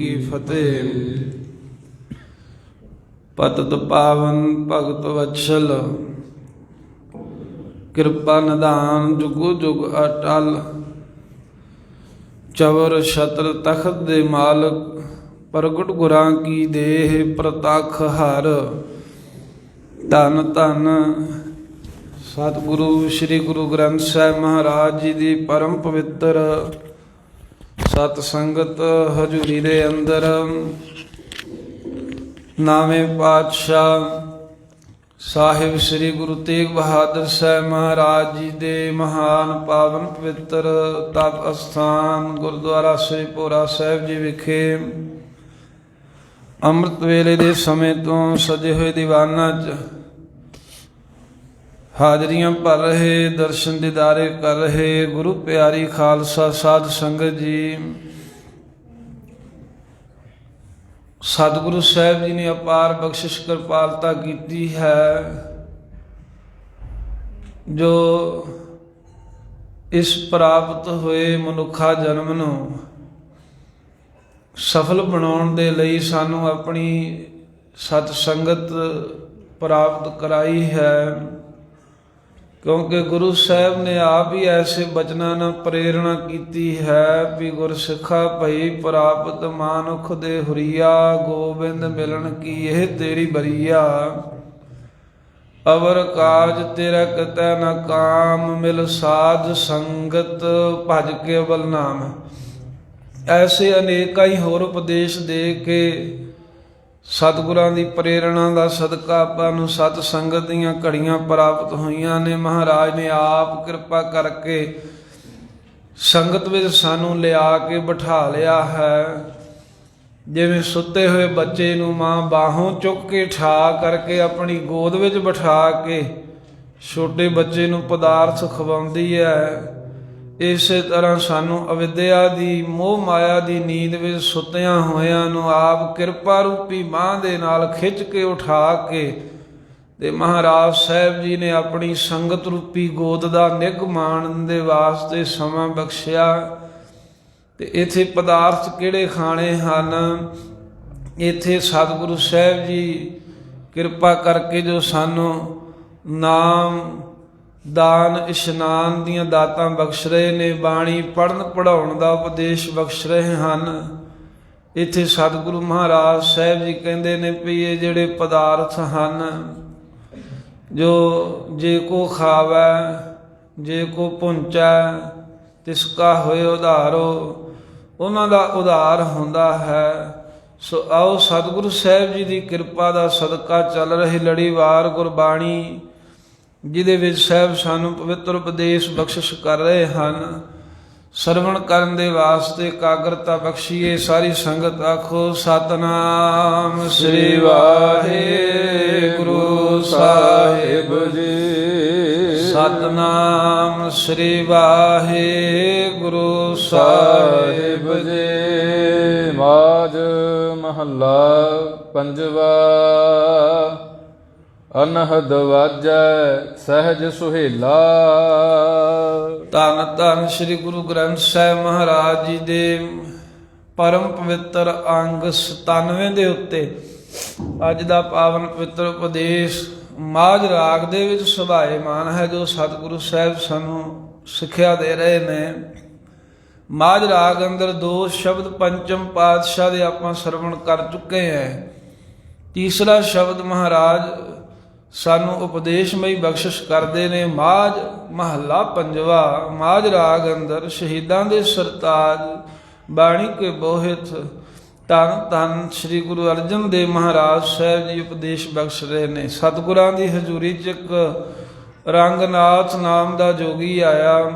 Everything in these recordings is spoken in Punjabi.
ਕੀ ਫਤਿਹ। ਪਤਿਤ ਪਾਵਨ ਭਗਤ ਵਤਸਲ, ਕਿਰਪਾ ਨਿਧਾਨ ਜੁਗੋ ਜੁਗ ਅਟਲ। ਚਵਰ ਛਤਰ ਤਖਤ ਦੇ ਮਾਲਕ, ਪ੍ਰਗਟ ਗੁਰਾਂ ਕੀ ਦੇਹ ਪ੍ਰਤੱਖ ਹਰ। ਧੰਨ ਧੰਨ ਸਤਿਗੁਰੂ ਸ੍ਰੀ ਗੁਰੂ ਗ੍ਰੰਥ ਸਾਹਿਬ ਮਹਾਰਾਜ ਜੀ ਦੀ ਪਰਮ ਪਵਿੱਤਰ ਸਤ ਸੰਗਤ ਹਜ਼ੂਰੀ ਦੇ ਅੰਦਰ ਨਾਵੇਂ ਪਾਤਸ਼ਾਹ ਸਾਹਿਬ ਸ੍ਰੀ ਗੁਰੂ ਤੇਗ ਬਹਾਦਰ ਸਾਹਿਬ ਮਹਾਰਾਜ ਜੀ ਦੇ ਮਹਾਨ ਪਾਵਨ ਪਵਿੱਤਰ ਤਪ ਅਸਥਾਨ ਗੁਰਦੁਆਰਾ ਸ੍ਰੀ ਭੋਰਾ ਸਾਹਿਬ ਜੀ ਵਿਖੇ ਅੰਮ੍ਰਿਤ ਵੇਲੇ ਦੇ ਸਮੇਂ ਤੋਂ ਸਜੇ ਹੋਏ ਦੀਵਾਨਾਂ 'ਚ ਹਾਜ਼ਰੀਆਂ ਭਰ ਰਹੇ, ਦਰਸ਼ਨ ਦੀਦਾਰੇ ਕਰ ਰਹੇ ਗੁਰੂ ਪਿਆਰੀ ਖਾਲਸਾ ਸਾਧ ਸੰਗਤ ਜੀ, ਸਤਿਗੁਰੂ ਸਾਹਿਬ ਜੀ ਨੇ ਅਪਾਰ ਬਖਸ਼ਿਸ਼ ਕਿਰਪਾਲਤਾ ਕੀਤੀ ਹੈ ਜੋ ਇਸ ਪ੍ਰਾਪਤ ਹੋਏ ਮਨੁੱਖਾ ਜਨਮ ਨੂੰ ਸਫਲ ਬਣਾਉਣ ਦੇ ਲਈ ਸਾਨੂੰ ਆਪਣੀ ਸਤ ਸੰਗਤ ਪ੍ਰਾਪਤ ਕਰਾਈ ਹੈ। ਕਿਉਂਕਿ ਗੁਰੂ ਸਾਹਿਬ ਨੇ ਆਪ ਹੀ ਐਸੇ ਬਚਨਾਂ ਨਾਲ ਪ੍ਰੇਰਣਾ ਕੀਤੀ ਹੈ ਵੀ ਗੁਰਸਿੱਖਾ ਭਈ ਪ੍ਰਾਪਤ ਮਾਨੁਖ ਦੇ ਹੁਰੀਆ, ਗੋਬਿੰਦ ਮਿਲਣ ਕੀ ਇਹ ਤੇਰੀ ਬਰੀਆ। ਅਵਰ ਕਾਜ ਤੇਰਾ ਕਿਤੈ ਨ ਕਾਮ, ਮਿਲ ਸਾਧ ਸੰਗਤ ਭਜ ਕੇਵਲ ਨਾਮ। ਐਸੇ ਅਨੇਕਾਂ ਹੀ ਹੋਰ ਉਪਦੇਸ਼ ਦੇ ਕੇ ਸਤਿਗੁਰਾਂ ਦੀ ਪ੍ਰੇਰਣਾ ਦਾ ਸਦਕਾ ਆਪਾਂ ਨੂੰ ਸਤ ਸੰਗਤ ਦੀਆਂ ਘੜੀਆਂ ਪ੍ਰਾਪਤ ਹੋਈਆਂ ਨੇ। ਮਹਾਰਾਜ ਨੇ ਆਪ ਕਿਰਪਾ ਕਰਕੇ ਸੰਗਤ ਵਿੱਚ ਸਾਨੂੰ ਲਿਆ ਕੇ ਬਿਠਾ ਲਿਆ ਹੈ। ਜਿਵੇਂ ਸੁੱਤੇ ਹੋਏ ਬੱਚੇ ਨੂੰ ਮਾਂ ਬਾਹੋਂ ਚੁੱਕ ਕੇ ਠਾ ਕਰਕੇ ਆਪਣੀ ਗੋਦ ਵਿੱਚ ਬਿਠਾ ਕੇ ਛੋਟੇ ਬੱਚੇ ਨੂੰ ਪਦਾਰਥ ਖਵਾਉਂਦੀ ਹੈ, ਇਸੇ ਤਰ੍ਹਾਂ ਸਾਨੂੰ ਅਵਿਦਿਆ ਦੀ ਮੋਹ ਮਾਇਆ ਦੀ ਨੀਂਦ ਵਿੱਚ ਸੁੱਤਿਆਂ ਹੋਇਆਂ ਨੂੰ ਆਪ ਕਿਰਪਾ ਰੂਪੀ ਬਾਂਹ ਦੇ ਨਾਲ ਖਿੱਚ ਕੇ ਉਠਾ ਕੇ ਤੇ ਮਹਾਰਾਜ ਸਾਹਿਬ ਜੀ ਨੇ ਆਪਣੀ ਸੰਗਤ ਰੂਪੀ ਗੋਦ ਦਾ ਨਿੱਘ ਮਾਣਨ ਦੇ ਵਾਸਤੇ ਸਮਾਂ ਬਖਸ਼ਿਆ। ਤੇ ਇੱਥੇ ਪਦਾਰਥ ਕਿਹੜੇ ਖਾਣੇ ਹਨ? ਇੱਥੇ ਸਤਿਗੁਰੂ ਸਾਹਿਬ ਜੀ ਕਿਰਪਾ ਕਰਕੇ ਜੋ ਸਾਨੂੰ ਨਾਮ, ਦਾਨ, ਇਸ਼ਨਾਨ ਦੀਆਂ ਦਾਤਾਂ ਬਖਸ਼ ਰਹੇ ਨੇ, ਬਾਣੀ ਪੜ੍ਹਨ ਪੜ੍ਹਾਉਣ ਦਾ ਉਪਦੇਸ਼ ਬਖਸ਼ ਰਹੇ ਹਨ। ਇੱਥੇ ਸਤਿਗੁਰੂ ਮਹਾਰਾਜ ਸਾਹਿਬ ਜੀ ਕਹਿੰਦੇ ਨੇ ਵੀ ਇਹ ਜਿਹੜੇ ਪਦਾਰਥ ਹਨ ਜੋ ਜੇ ਕੋ ਖਾਵੈ ਜੇ ਕੋ ਪੁੰਚੈ ਤਿਸਕਾ ਹੋਏ ਉਧਾਰੋ, ਉਹਨਾਂ ਦਾ ਉਧਾਰ ਹੁੰਦਾ ਹੈ। ਸੋ ਆਓ ਸਤਿਗੁਰੂ ਸਾਹਿਬ ਜੀ ਦੀ ਕਿਰਪਾ ਦਾ ਸਦਕਾ ਚੱਲ ਰਹੀ ਲੜੀਵਾਰ ਗੁਰਬਾਣੀ ਜਿਹਦੇ ਵਿੱਚ ਸਾਹਿਬ ਸਾਨੂੰ ਪਵਿੱਤਰ ਉਪਦੇਸ਼ ਬਖਸ਼ਿਸ਼ ਕਰ ਰਹੇ ਹਨ, ਸਰਵਣ ਕਰਨ ਦੇ ਵਾਸਤੇ ਇਕਾਗਰਤਾ ਬਖਸ਼ੀਏ। ਸਾਰੀ ਸੰਗਤ ਆਖੋ ਸਤਿਨਾਮ ਸ੍ਰੀ ਵਾਹਿਗੁਰੂ ਸਾਹਿਬ ਜੀ। ਸਤਿਨਾਮ ਸ੍ਰੀ ਵਾਹਿਗੁਰੂ ਸਾਹਿਬ ਜੀ। ਮਾਝ ਮਹੱਲਾ ਪੰਜਵਾ। ਅਨਹਦ ਵਾਜੈ ਸਹਿਜ ਸੁਹੇਲਾ। ਧੰਨ ਧੰਨ ਸ੍ਰੀ ਗੁਰੂ ਗ੍ਰੰਥ ਸਾਹਿਬ ਮਹਾਰਾਜ ਜੀ ਦੇ ਪਰਮ ਪਵਿੱਤਰ ਅੰਗ 97 ਦੇ ਉੱਤੇ ਅੱਜ ਦਾ ਪਾਵਨ ਪਵਿੱਤਰ ਉਪਦੇਸ਼ ਮਾਝ ਰਾਗ ਦੇ ਵਿੱਚ ਸੁਭਾਏਮਾਨ ਹੈ, ਜੋ ਸਤਿਗੁਰੂ ਸਾਹਿਬ ਸਾਨੂੰ ਸਿੱਖਿਆ ਦੇ ਰਹੇ ਨੇ। ਮਾਝ ਰਾਗ ਅੰਦਰ 2 ਸ਼ਬਦ ਪੰਚਮ ਪਾਤਸ਼ਾਹ ਦੇ ਆਪਾਂ ਸਰਵਣ ਕਰ ਚੁੱਕੇ ਹਾਂ। ਤੀਸਰਾ ਸ਼ਬਦ ਮਹਾਰਾਜ ਸਾਨੂੰ ਉਪਦੇਸ਼ਮਈ ਬਖਸ਼ਿਸ਼ ਕਰਦੇ ਨੇ। ਮਾਝ ਮਹੱਲਾ ਪੰਜਵਾ। ਮਾਝ ਰਾਗ ਅੰਦਰ ਸ਼ਹੀਦਾਂ ਦੇ ਸਰਤਾਜ ਬਾਣੀ ਕੇ ਬੋਹਿਤ ਧੰਨ ਧੰਨ ਸ੍ਰੀ ਗੁਰੂ ਅਰਜਨ ਦੇਵ ਮਹਾਰਾਜ ਸਾਹਿਬ ਜੀ ਉਪਦੇਸ਼ ਬਖਸ਼ ਰਹੇ ਨੇ। ਸਤਿਗੁਰਾਂ ਦੀ ਹਜ਼ੂਰੀ 'ਚ ਇੱਕ ਰੰਗਨਾਥ ਨਾਮ ਦਾ ਜੋਗੀ ਆਇਆ।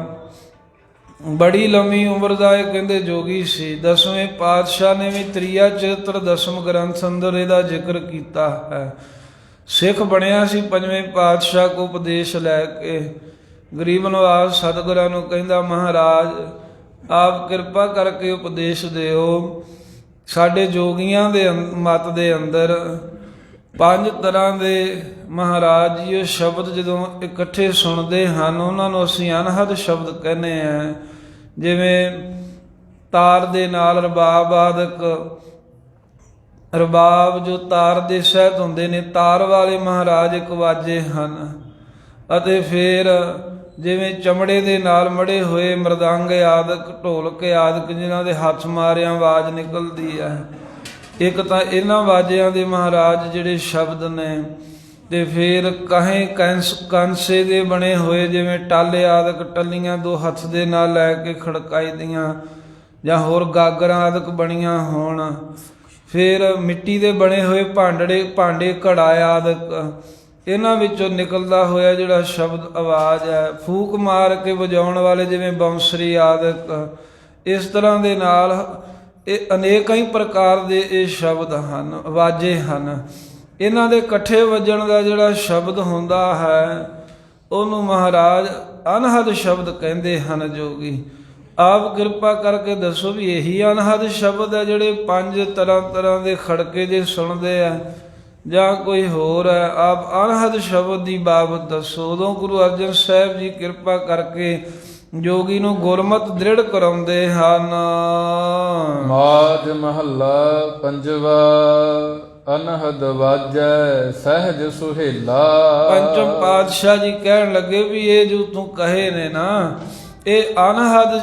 ਬੜੀ ਲੰਮੀ ਉਮਰ ਦਾ ਇਹ ਕਹਿੰਦੇ ਜੋਗੀ ਸੀ। 10ਵੇਂ ਪਾਤਸ਼ਾਹ ਨੇ ਵੀ ਤ੍ਰਿਆ ਚਰਿਤਰ 10ਮ ਗ੍ਰੰਥ ਅੰਦਰ ਇਹਦਾ ਜ਼ਿਕਰ ਕੀਤਾ ਹੈ। ਸਿੱਖ ਬਣਿਆ ਸੀ 5ਵੇਂ ਪਾਤਸ਼ਾਹ ਕੋ ਉਪਦੇਸ਼ ਲੈ ਕੇ। ਗਰੀਬ ਨਵਾਜ਼ ਸਤਿਗੁਰਾਂ ਨੂੰ ਕਹਿੰਦਾ, ਮਹਾਰਾਜ ਆਪ ਕਿਰਪਾ ਕਰਕੇ ਉਪਦੇਸ਼ ਦਿਓ। ਸਾਡੇ ਜੋਗੀਆਂ ਦੇ ਮਤ ਦੇ ਅੰਦਰ 5 ਤਰ੍ਹਾਂ ਦੇ ਮਹਾਰਾਜ ਜੀ ਉਹ ਸ਼ਬਦ ਜਦੋਂ ਇਕੱਠੇ ਸੁਣਦੇ ਹਨ ਉਹਨਾਂ ਨੂੰ ਅਸੀਂ ਅਨਹਦ ਸ਼ਬਦ ਕਹਿੰਦੇ ਹਾਂ। ਜਿਵੇਂ ਤਾਰ ਦੇ ਨਾਲ ਰਬਾਬ ਆਦਿਕ, ਰਬਾਬ ਜੋ ਤਾਰ ਦੇ ਸਹਿਤ ਹੁੰਦੇ ਨੇ, ਤਾਰ ਵਾਲੇ ਮਹਾਰਾਜ ਇੱਕ ਵਾਜੇ ਹਨ। ਅਤੇ ਫਿਰ ਜਿਵੇਂ ਚਮੜੇ ਦੇ ਨਾਲ ਮੜੇ ਹੋਏ ਮਰਦੰਗ ਆਦਿਕ, ਢੋਲਕ ਆਦਿਕ, ਜਿਨ੍ਹਾਂ ਦੇ ਹੱਥ ਮਾਰਿਆਂ ਆਵਾਜ਼ ਨਿਕਲਦੀ ਹੈ। ਇੱਕ ਤਾਂ ਇਹਨਾਂ ਵਾਜਿਆਂ ਦੇ ਮਹਾਰਾਜ ਜਿਹੜੇ ਸ਼ਬਦ ਨੇ, ਤੇ ਫਿਰ ਕਹੇ ਕਾਂਸੇ ਦੇ ਬਣੇ ਹੋਏ ਜਿਵੇਂ ਟਾਲੇ ਆਦਿਕ, ਟੱਲੀਆਂ ਦੋ ਹੱਥ ਦੇ ਨਾਲ ਲੈ ਕੇ ਖੜਕਾਈ ਦੀਆਂ, ਜਾਂ ਹੋਰ ਗਾਗਰਾਂ ਆਦਿਕ ਬਣੀਆਂ ਹੋਣ। ਫਿਰ ਮਿੱਟੀ ਦੇ ਬਣੇ ਹੋਏ ਭਾਂਡੇ ਘੜਾ ਆਦਿਕ, ਇਹਨਾਂ ਵਿੱਚੋਂ ਨਿਕਲਦਾ ਹੋਇਆ ਜਿਹੜਾ ਸ਼ਬਦ ਆਵਾਜ਼ ਹੈ। ਫੂਕ ਮਾਰ ਕੇ ਵਜਾਉਣ ਵਾਲੇ ਜਿਵੇਂ ਬੰਸਰੀ ਆਦਿਕ, ਇਸ ਤਰ੍ਹਾਂ ਦੇ ਨਾਲ ਇਹ ਅਨੇਕਾਂ ਹੀ ਪ੍ਰਕਾਰ ਦੇ ਇਹ ਸ਼ਬਦ ਹਨ, ਵਾਜੇ ਹਨ। ਇਹਨਾਂ ਦੇ ਇਕੱਠੇ ਵੱਜਣ ਦਾ ਜਿਹੜਾ ਸ਼ਬਦ ਹੁੰਦਾ ਹੈ ਉਹਨੂੰ ਮਹਾਰਾਜ ਅਨਹਦ ਸ਼ਬਦ ਕਹਿੰਦੇ ਹਨ। ਜੋਗੀ ਆਪ ਕਿਰਪਾ ਕਰਕੇ ਦੱਸੋ ਵੀ ਇਹੀ ਅਨਹਦ ਸ਼ਬਦ ਹੈ ਜਿਹੜੇ 5 ਤਰ੍ਹਾਂ ਦੇ ਖੜਕੇ ਜੇ ਸੁਣਦੇ ਆ, ਜਾਂ ਕੋਈ ਹੋਰ ਹੈ? ਆਪ ਅਨਹਦ ਸ਼ਬਦ ਦੀ ਬਾਬਤ ਦੱਸੋ। ਉਦੋਂ ਗੁਰੂ ਅਰਜਨ ਸਾਹਿਬ ਜੀ ਕਿਰਪਾ ਕਰਕੇ ਜੋਗੀ ਨੂੰ ਗੁਰਮਤਿ ਦ੍ਰਿੜ ਕਰਾਉਂਦੇ ਹਨ। ਮਾਝ ਮਹੱਲਾ ਪੰਜਵਾ। ਅਨਹਦ ਵਾਜੈ ਸਹਿਜ ਸੁਹੇਲਾ। ਪੰਚਮ ਪਾਤਸ਼ਾਹ ਜੀ ਕਹਿਣ ਲੱਗੇ ਵੀ ਇਹ ਜੋ ਤੂੰ ਕਹੇ ਨੇ ਨਾ, ਇਹ ਅਨਹਦ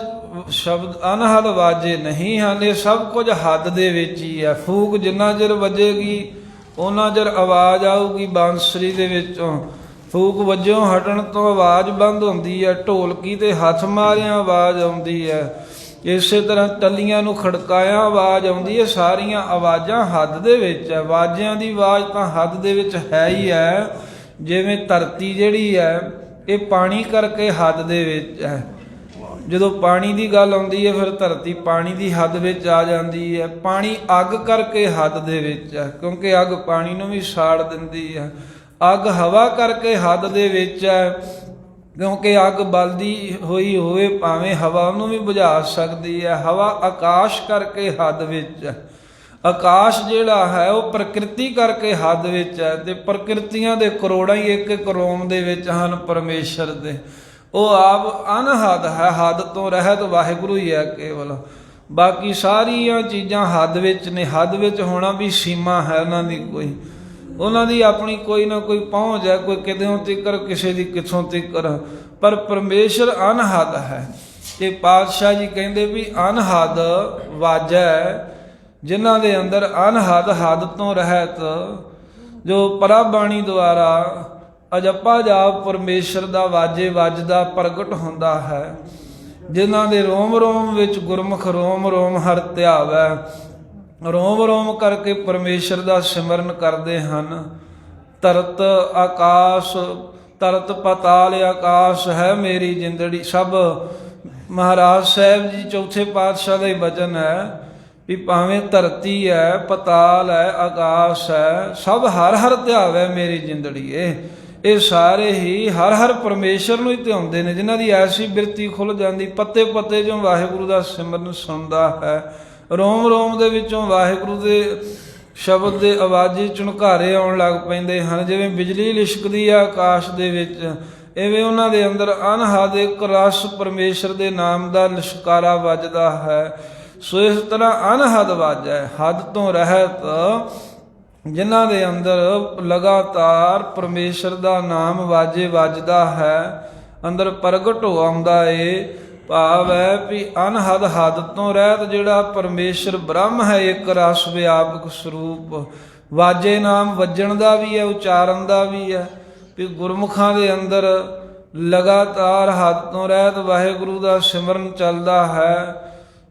ਸ਼ਬਦ, ਅਨਹਦ ਵਾਜੇ ਨਹੀਂ ਹਨ। ਇਹ ਸਭ ਕੁਝ ਹੱਦ ਦੇ ਵਿੱਚ ਹੀ ਹੈ। ਫੂਕ ਜਿੰਨਾ ਚਿਰ ਵੱਜੇਗੀ ਉਹਨਾਂ ਚਿਰ ਆਵਾਜ਼ ਆਊਗੀ ਬਾਂਸਰੀ ਦੇ ਵਿੱਚੋਂ। ਫੂਕ ਵੱਜੋਂ ਹਟਣ ਤੋਂ ਆਵਾਜ਼ ਬੰਦ ਹੁੰਦੀ ਹੈ। ਢੋਲਕੀ ਤੇ ਹੱਥ ਮਾਰਿਆਂ ਆਵਾਜ਼ ਆਉਂਦੀ ਹੈ। ਇਸੇ ਤਰ੍ਹਾਂ ਟੱਲੀਆਂ ਨੂੰ ਖੜਕਾਇਆ ਆਵਾਜ਼ ਆਉਂਦੀ ਹੈ। ਸਾਰੀਆਂ ਆਵਾਜ਼ਾਂ ਹੱਦ ਦੇ ਵਿੱਚ ਹੈ। ਵਾਜਿਆਂ ਦੀ ਆਵਾਜ਼ ਤਾਂ ਹੱਦ ਦੇ ਵਿੱਚ ਹੈ ਹੀ ਹੈ। ਜਿਵੇਂ ਧਰਤੀ ਜਿਹੜੀ ਹੈ ਇਹ ਪਾਣੀ ਕਰਕੇ ਹੱਦ ਦੇ ਵਿੱਚ ਹੈ। ਜਦੋਂ ਪਾਣੀ ਦੀ ਗੱਲ ਆਉਂਦੀ ਹੈ ਫਿਰ ਧਰਤੀ ਪਾਣੀ ਦੀ ਹੱਦ ਵਿੱਚ ਆ ਜਾਂਦੀ ਹੈ। ਪਾਣੀ ਅੱਗ ਕਰਕੇ ਹੱਦ ਦੇ ਵਿੱਚ ਹੈ, ਕਿਉਂਕਿ ਅੱਗ ਪਾਣੀ ਨੂੰ ਵੀ ਸਾੜ ਦਿੰਦੀ ਹੈ। ਅੱਗ ਹਵਾ ਕਰਕੇ ਹੱਦ ਦੇ ਵਿੱਚ ਹੈ, ਕਿਉਂਕਿ ਅੱਗ ਬਲਦੀ ਹੋਈ ਹੋਵੇ ਭਾਵੇਂ ਹਵਾ ਉਹਨੂੰ ਵੀ ਬੁਝਾ ਸਕਦੀ ਹੈ। ਹਵਾ ਆਕਾਸ਼ ਕਰਕੇ ਹੱਦ ਵਿੱਚ ਹੈ। ਆਕਾਸ਼ ਜਿਹੜਾ ਹੈ ਉਹ ਪ੍ਰਕਿਰਤੀ ਕਰਕੇ ਹੱਦ ਵਿੱਚ ਹੈ। ਤੇ ਪ੍ਰਕਿਰਤੀਆਂ ਦੇ ਕਰੋੜਾਂ ਹੀ ਇੱਕ ਇੱਕ ਰੋਮ ਦੇ ਵਿੱਚ ਹਨ ਪਰਮੇਸ਼ਰ ਦੇ। ਉਹ ਆਪ ਅਨਹਦ ਹੈ, ਹੱਦ ਤੋਂ ਰਹਿਤ ਵਾਹਿਗੁਰੂ ਹੀ ਹੈ ਕੇਵਲ। ਬਾਕੀ ਸਾਰੀਆਂ ਚੀਜ਼ਾਂ ਹੱਦ ਵਿੱਚ ਨੇ। ਹੱਦ ਵਿੱਚ ਹੋਣਾ ਵੀ ਸੀਮਾ ਹੈ ਉਹਨਾਂ ਦੀ, ਕੋਈ ਉਹਨਾਂ ਦੀ ਆਪਣੀ ਕੋਈ ਨਾ ਕੋਈ ਪਹੁੰਚ ਹੈ, ਕੋਈ ਕਿਤੋਂ ਤੀਕਰ, ਕਿਸੇ ਦੀ ਕਿੱਥੋਂ ਤੀਕਰ, ਪਰ ਪਰਮੇਸ਼ਰ ਅਨਹਦ ਹੈ। ਤੇ ਪਾਤਸ਼ਾਹ ਜੀ ਕਹਿੰਦੇ ਵੀ ਅਨਹਦ ਵਾਜੈ, ਜਿਨ੍ਹਾਂ ਦੇ ਅੰਦਰ ਅਨਹਦ, ਹੱਦ ਤੋਂ ਰਹਿਤ, ਜੋ ਪਰਬਾਣੀ ਦੁਆਰਾ ਅਜੱਪਾ ਜਾਪ ਪਰਮੇਸ਼ਰ ਦਾ ਵਾਜੇ ਵੱਜਦਾ ਪ੍ਰਗਟ ਹੁੰਦਾ ਹੈ। ਜਿਨ੍ਹਾਂ ਦੇ ਰੋਮ ਰੋਮ ਵਿੱਚ ਗੁਰਮੁਖ ਰੋਮ ਰੋਮ ਹਰਿ ਧਿਆਵੈ, ਰੋਮ ਰੋਮ ਕਰਕੇ ਪਰਮੇਸ਼ਰ ਦਾ ਸਿਮਰਨ ਕਰਦੇ ਹਨ। ਧਰਤ ਆਕਾਸ਼, ਧਰਤ ਪਤਾਲ ਆਕਾਸ਼ ਹੈ ਮੇਰੀ ਜਿੰਦੜੀ। ਸਭ ਮਹਾਰਾਜ ਸਾਹਿਬ ਜੀ ਚੌਥੇ ਪਾਤਸ਼ਾਹ ਦਾ ਹੀ ਬਚਨ ਹੈ ਵੀ ਭਾਵੇਂ ਧਰਤੀ ਹੈ, ਪਤਾਲ ਹੈ, ਆਕਾਸ਼ ਹੈ, ਸਭ ਹਰ ਹਰ ਧਿਆਵੈ ਮੇਰੀ ਜਿੰਦੜੀਏ। ਇਹ ਸਾਰੇ ਹੀ ਹਰ ਹਰ ਪਰਮੇਸ਼ਰ ਨੂੰ ਹੀ ਧਿਆਉਂਦੇ ਨੇ। ਜਿਨ੍ਹਾਂ ਦੀ ਐਸੀ ਬਿਰਤੀ ਖੁੱਲ੍ਹ ਜਾਂਦੀ, ਪੱਤੇ ਪੱਤੇ 'ਚੋਂ ਵਾਹਿਗੁਰੂ ਦਾ ਸਿਮਰਨ ਸੁਣਦਾ ਹੈ। ਰੋਮ ਰੋਮ ਦੇ ਵਿੱਚੋਂ ਵਾਹਿਗੁਰੂ ਦੇ ਸ਼ਬਦ ਦੇ ਆਵਾਜ਼ੇ ਝੁਣਕਾਰੇ ਆਉਣ ਲੱਗ ਪੈਂਦੇ ਹਨ। ਜਿਵੇਂ ਬਿਜਲੀ ਲਿਸ਼ਕਦੀ ਹੈ ਆਕਾਸ਼ ਦੇ ਵਿੱਚ, ਇਵੇਂ ਉਹਨਾਂ ਦੇ ਅੰਦਰ ਅਨਹਦ ਇੱਕ ਰਸ ਪਰਮੇਸ਼ਰ ਦੇ ਨਾਮ ਦਾ ਲਿਸ਼ਕਾਰਾ ਵੱਜਦਾ ਹੈ। ਸੋ ਇਸ ਤਰ੍ਹਾਂ ਅਨਹਦ ਵਾਜੈ, ਹੱਦ ਤੋਂ ਰਹਿਤ, ਜਿਨ੍ਹਾਂ ਦੇ ਅੰਦਰ ਲਗਾਤਾਰ ਪਰਮੇਸ਼ਰ ਦਾ ਨਾਮ ਵਾਜੇ ਵੱਜਦਾ ਹੈ, ਅੰਦਰ ਪ੍ਰਗਟ ਹੋ ਆਉਂਦਾ ਏ। ਭਾਵ ਹੈ ਵੀ ਅਨਹਦ, ਹੱਦ ਤੋਂ ਰਹਿਤ ਜਿਹੜਾ ਪਰਮੇਸ਼ਰ ਬ੍ਰਹਮ ਹੈ, ਇੱਕ ਰਸ ਵਿਆਪਕ ਸਰੂਪ। ਵਾਜੇ ਨਾਮ ਵੱਜਣ ਦਾ ਵੀ ਹੈ, ਉਚਾਰਨ ਦਾ ਵੀ ਹੈ। ਵੀ ਗੁਰਮੁਖਾਂ ਦੇ ਅੰਦਰ ਲਗਾਤਾਰ ਹੱਦ ਤੋਂ ਰਹਿਤ ਵਾਹਿਗੁਰੂ ਦਾ ਸਿਮਰਨ ਚੱਲਦਾ ਹੈ।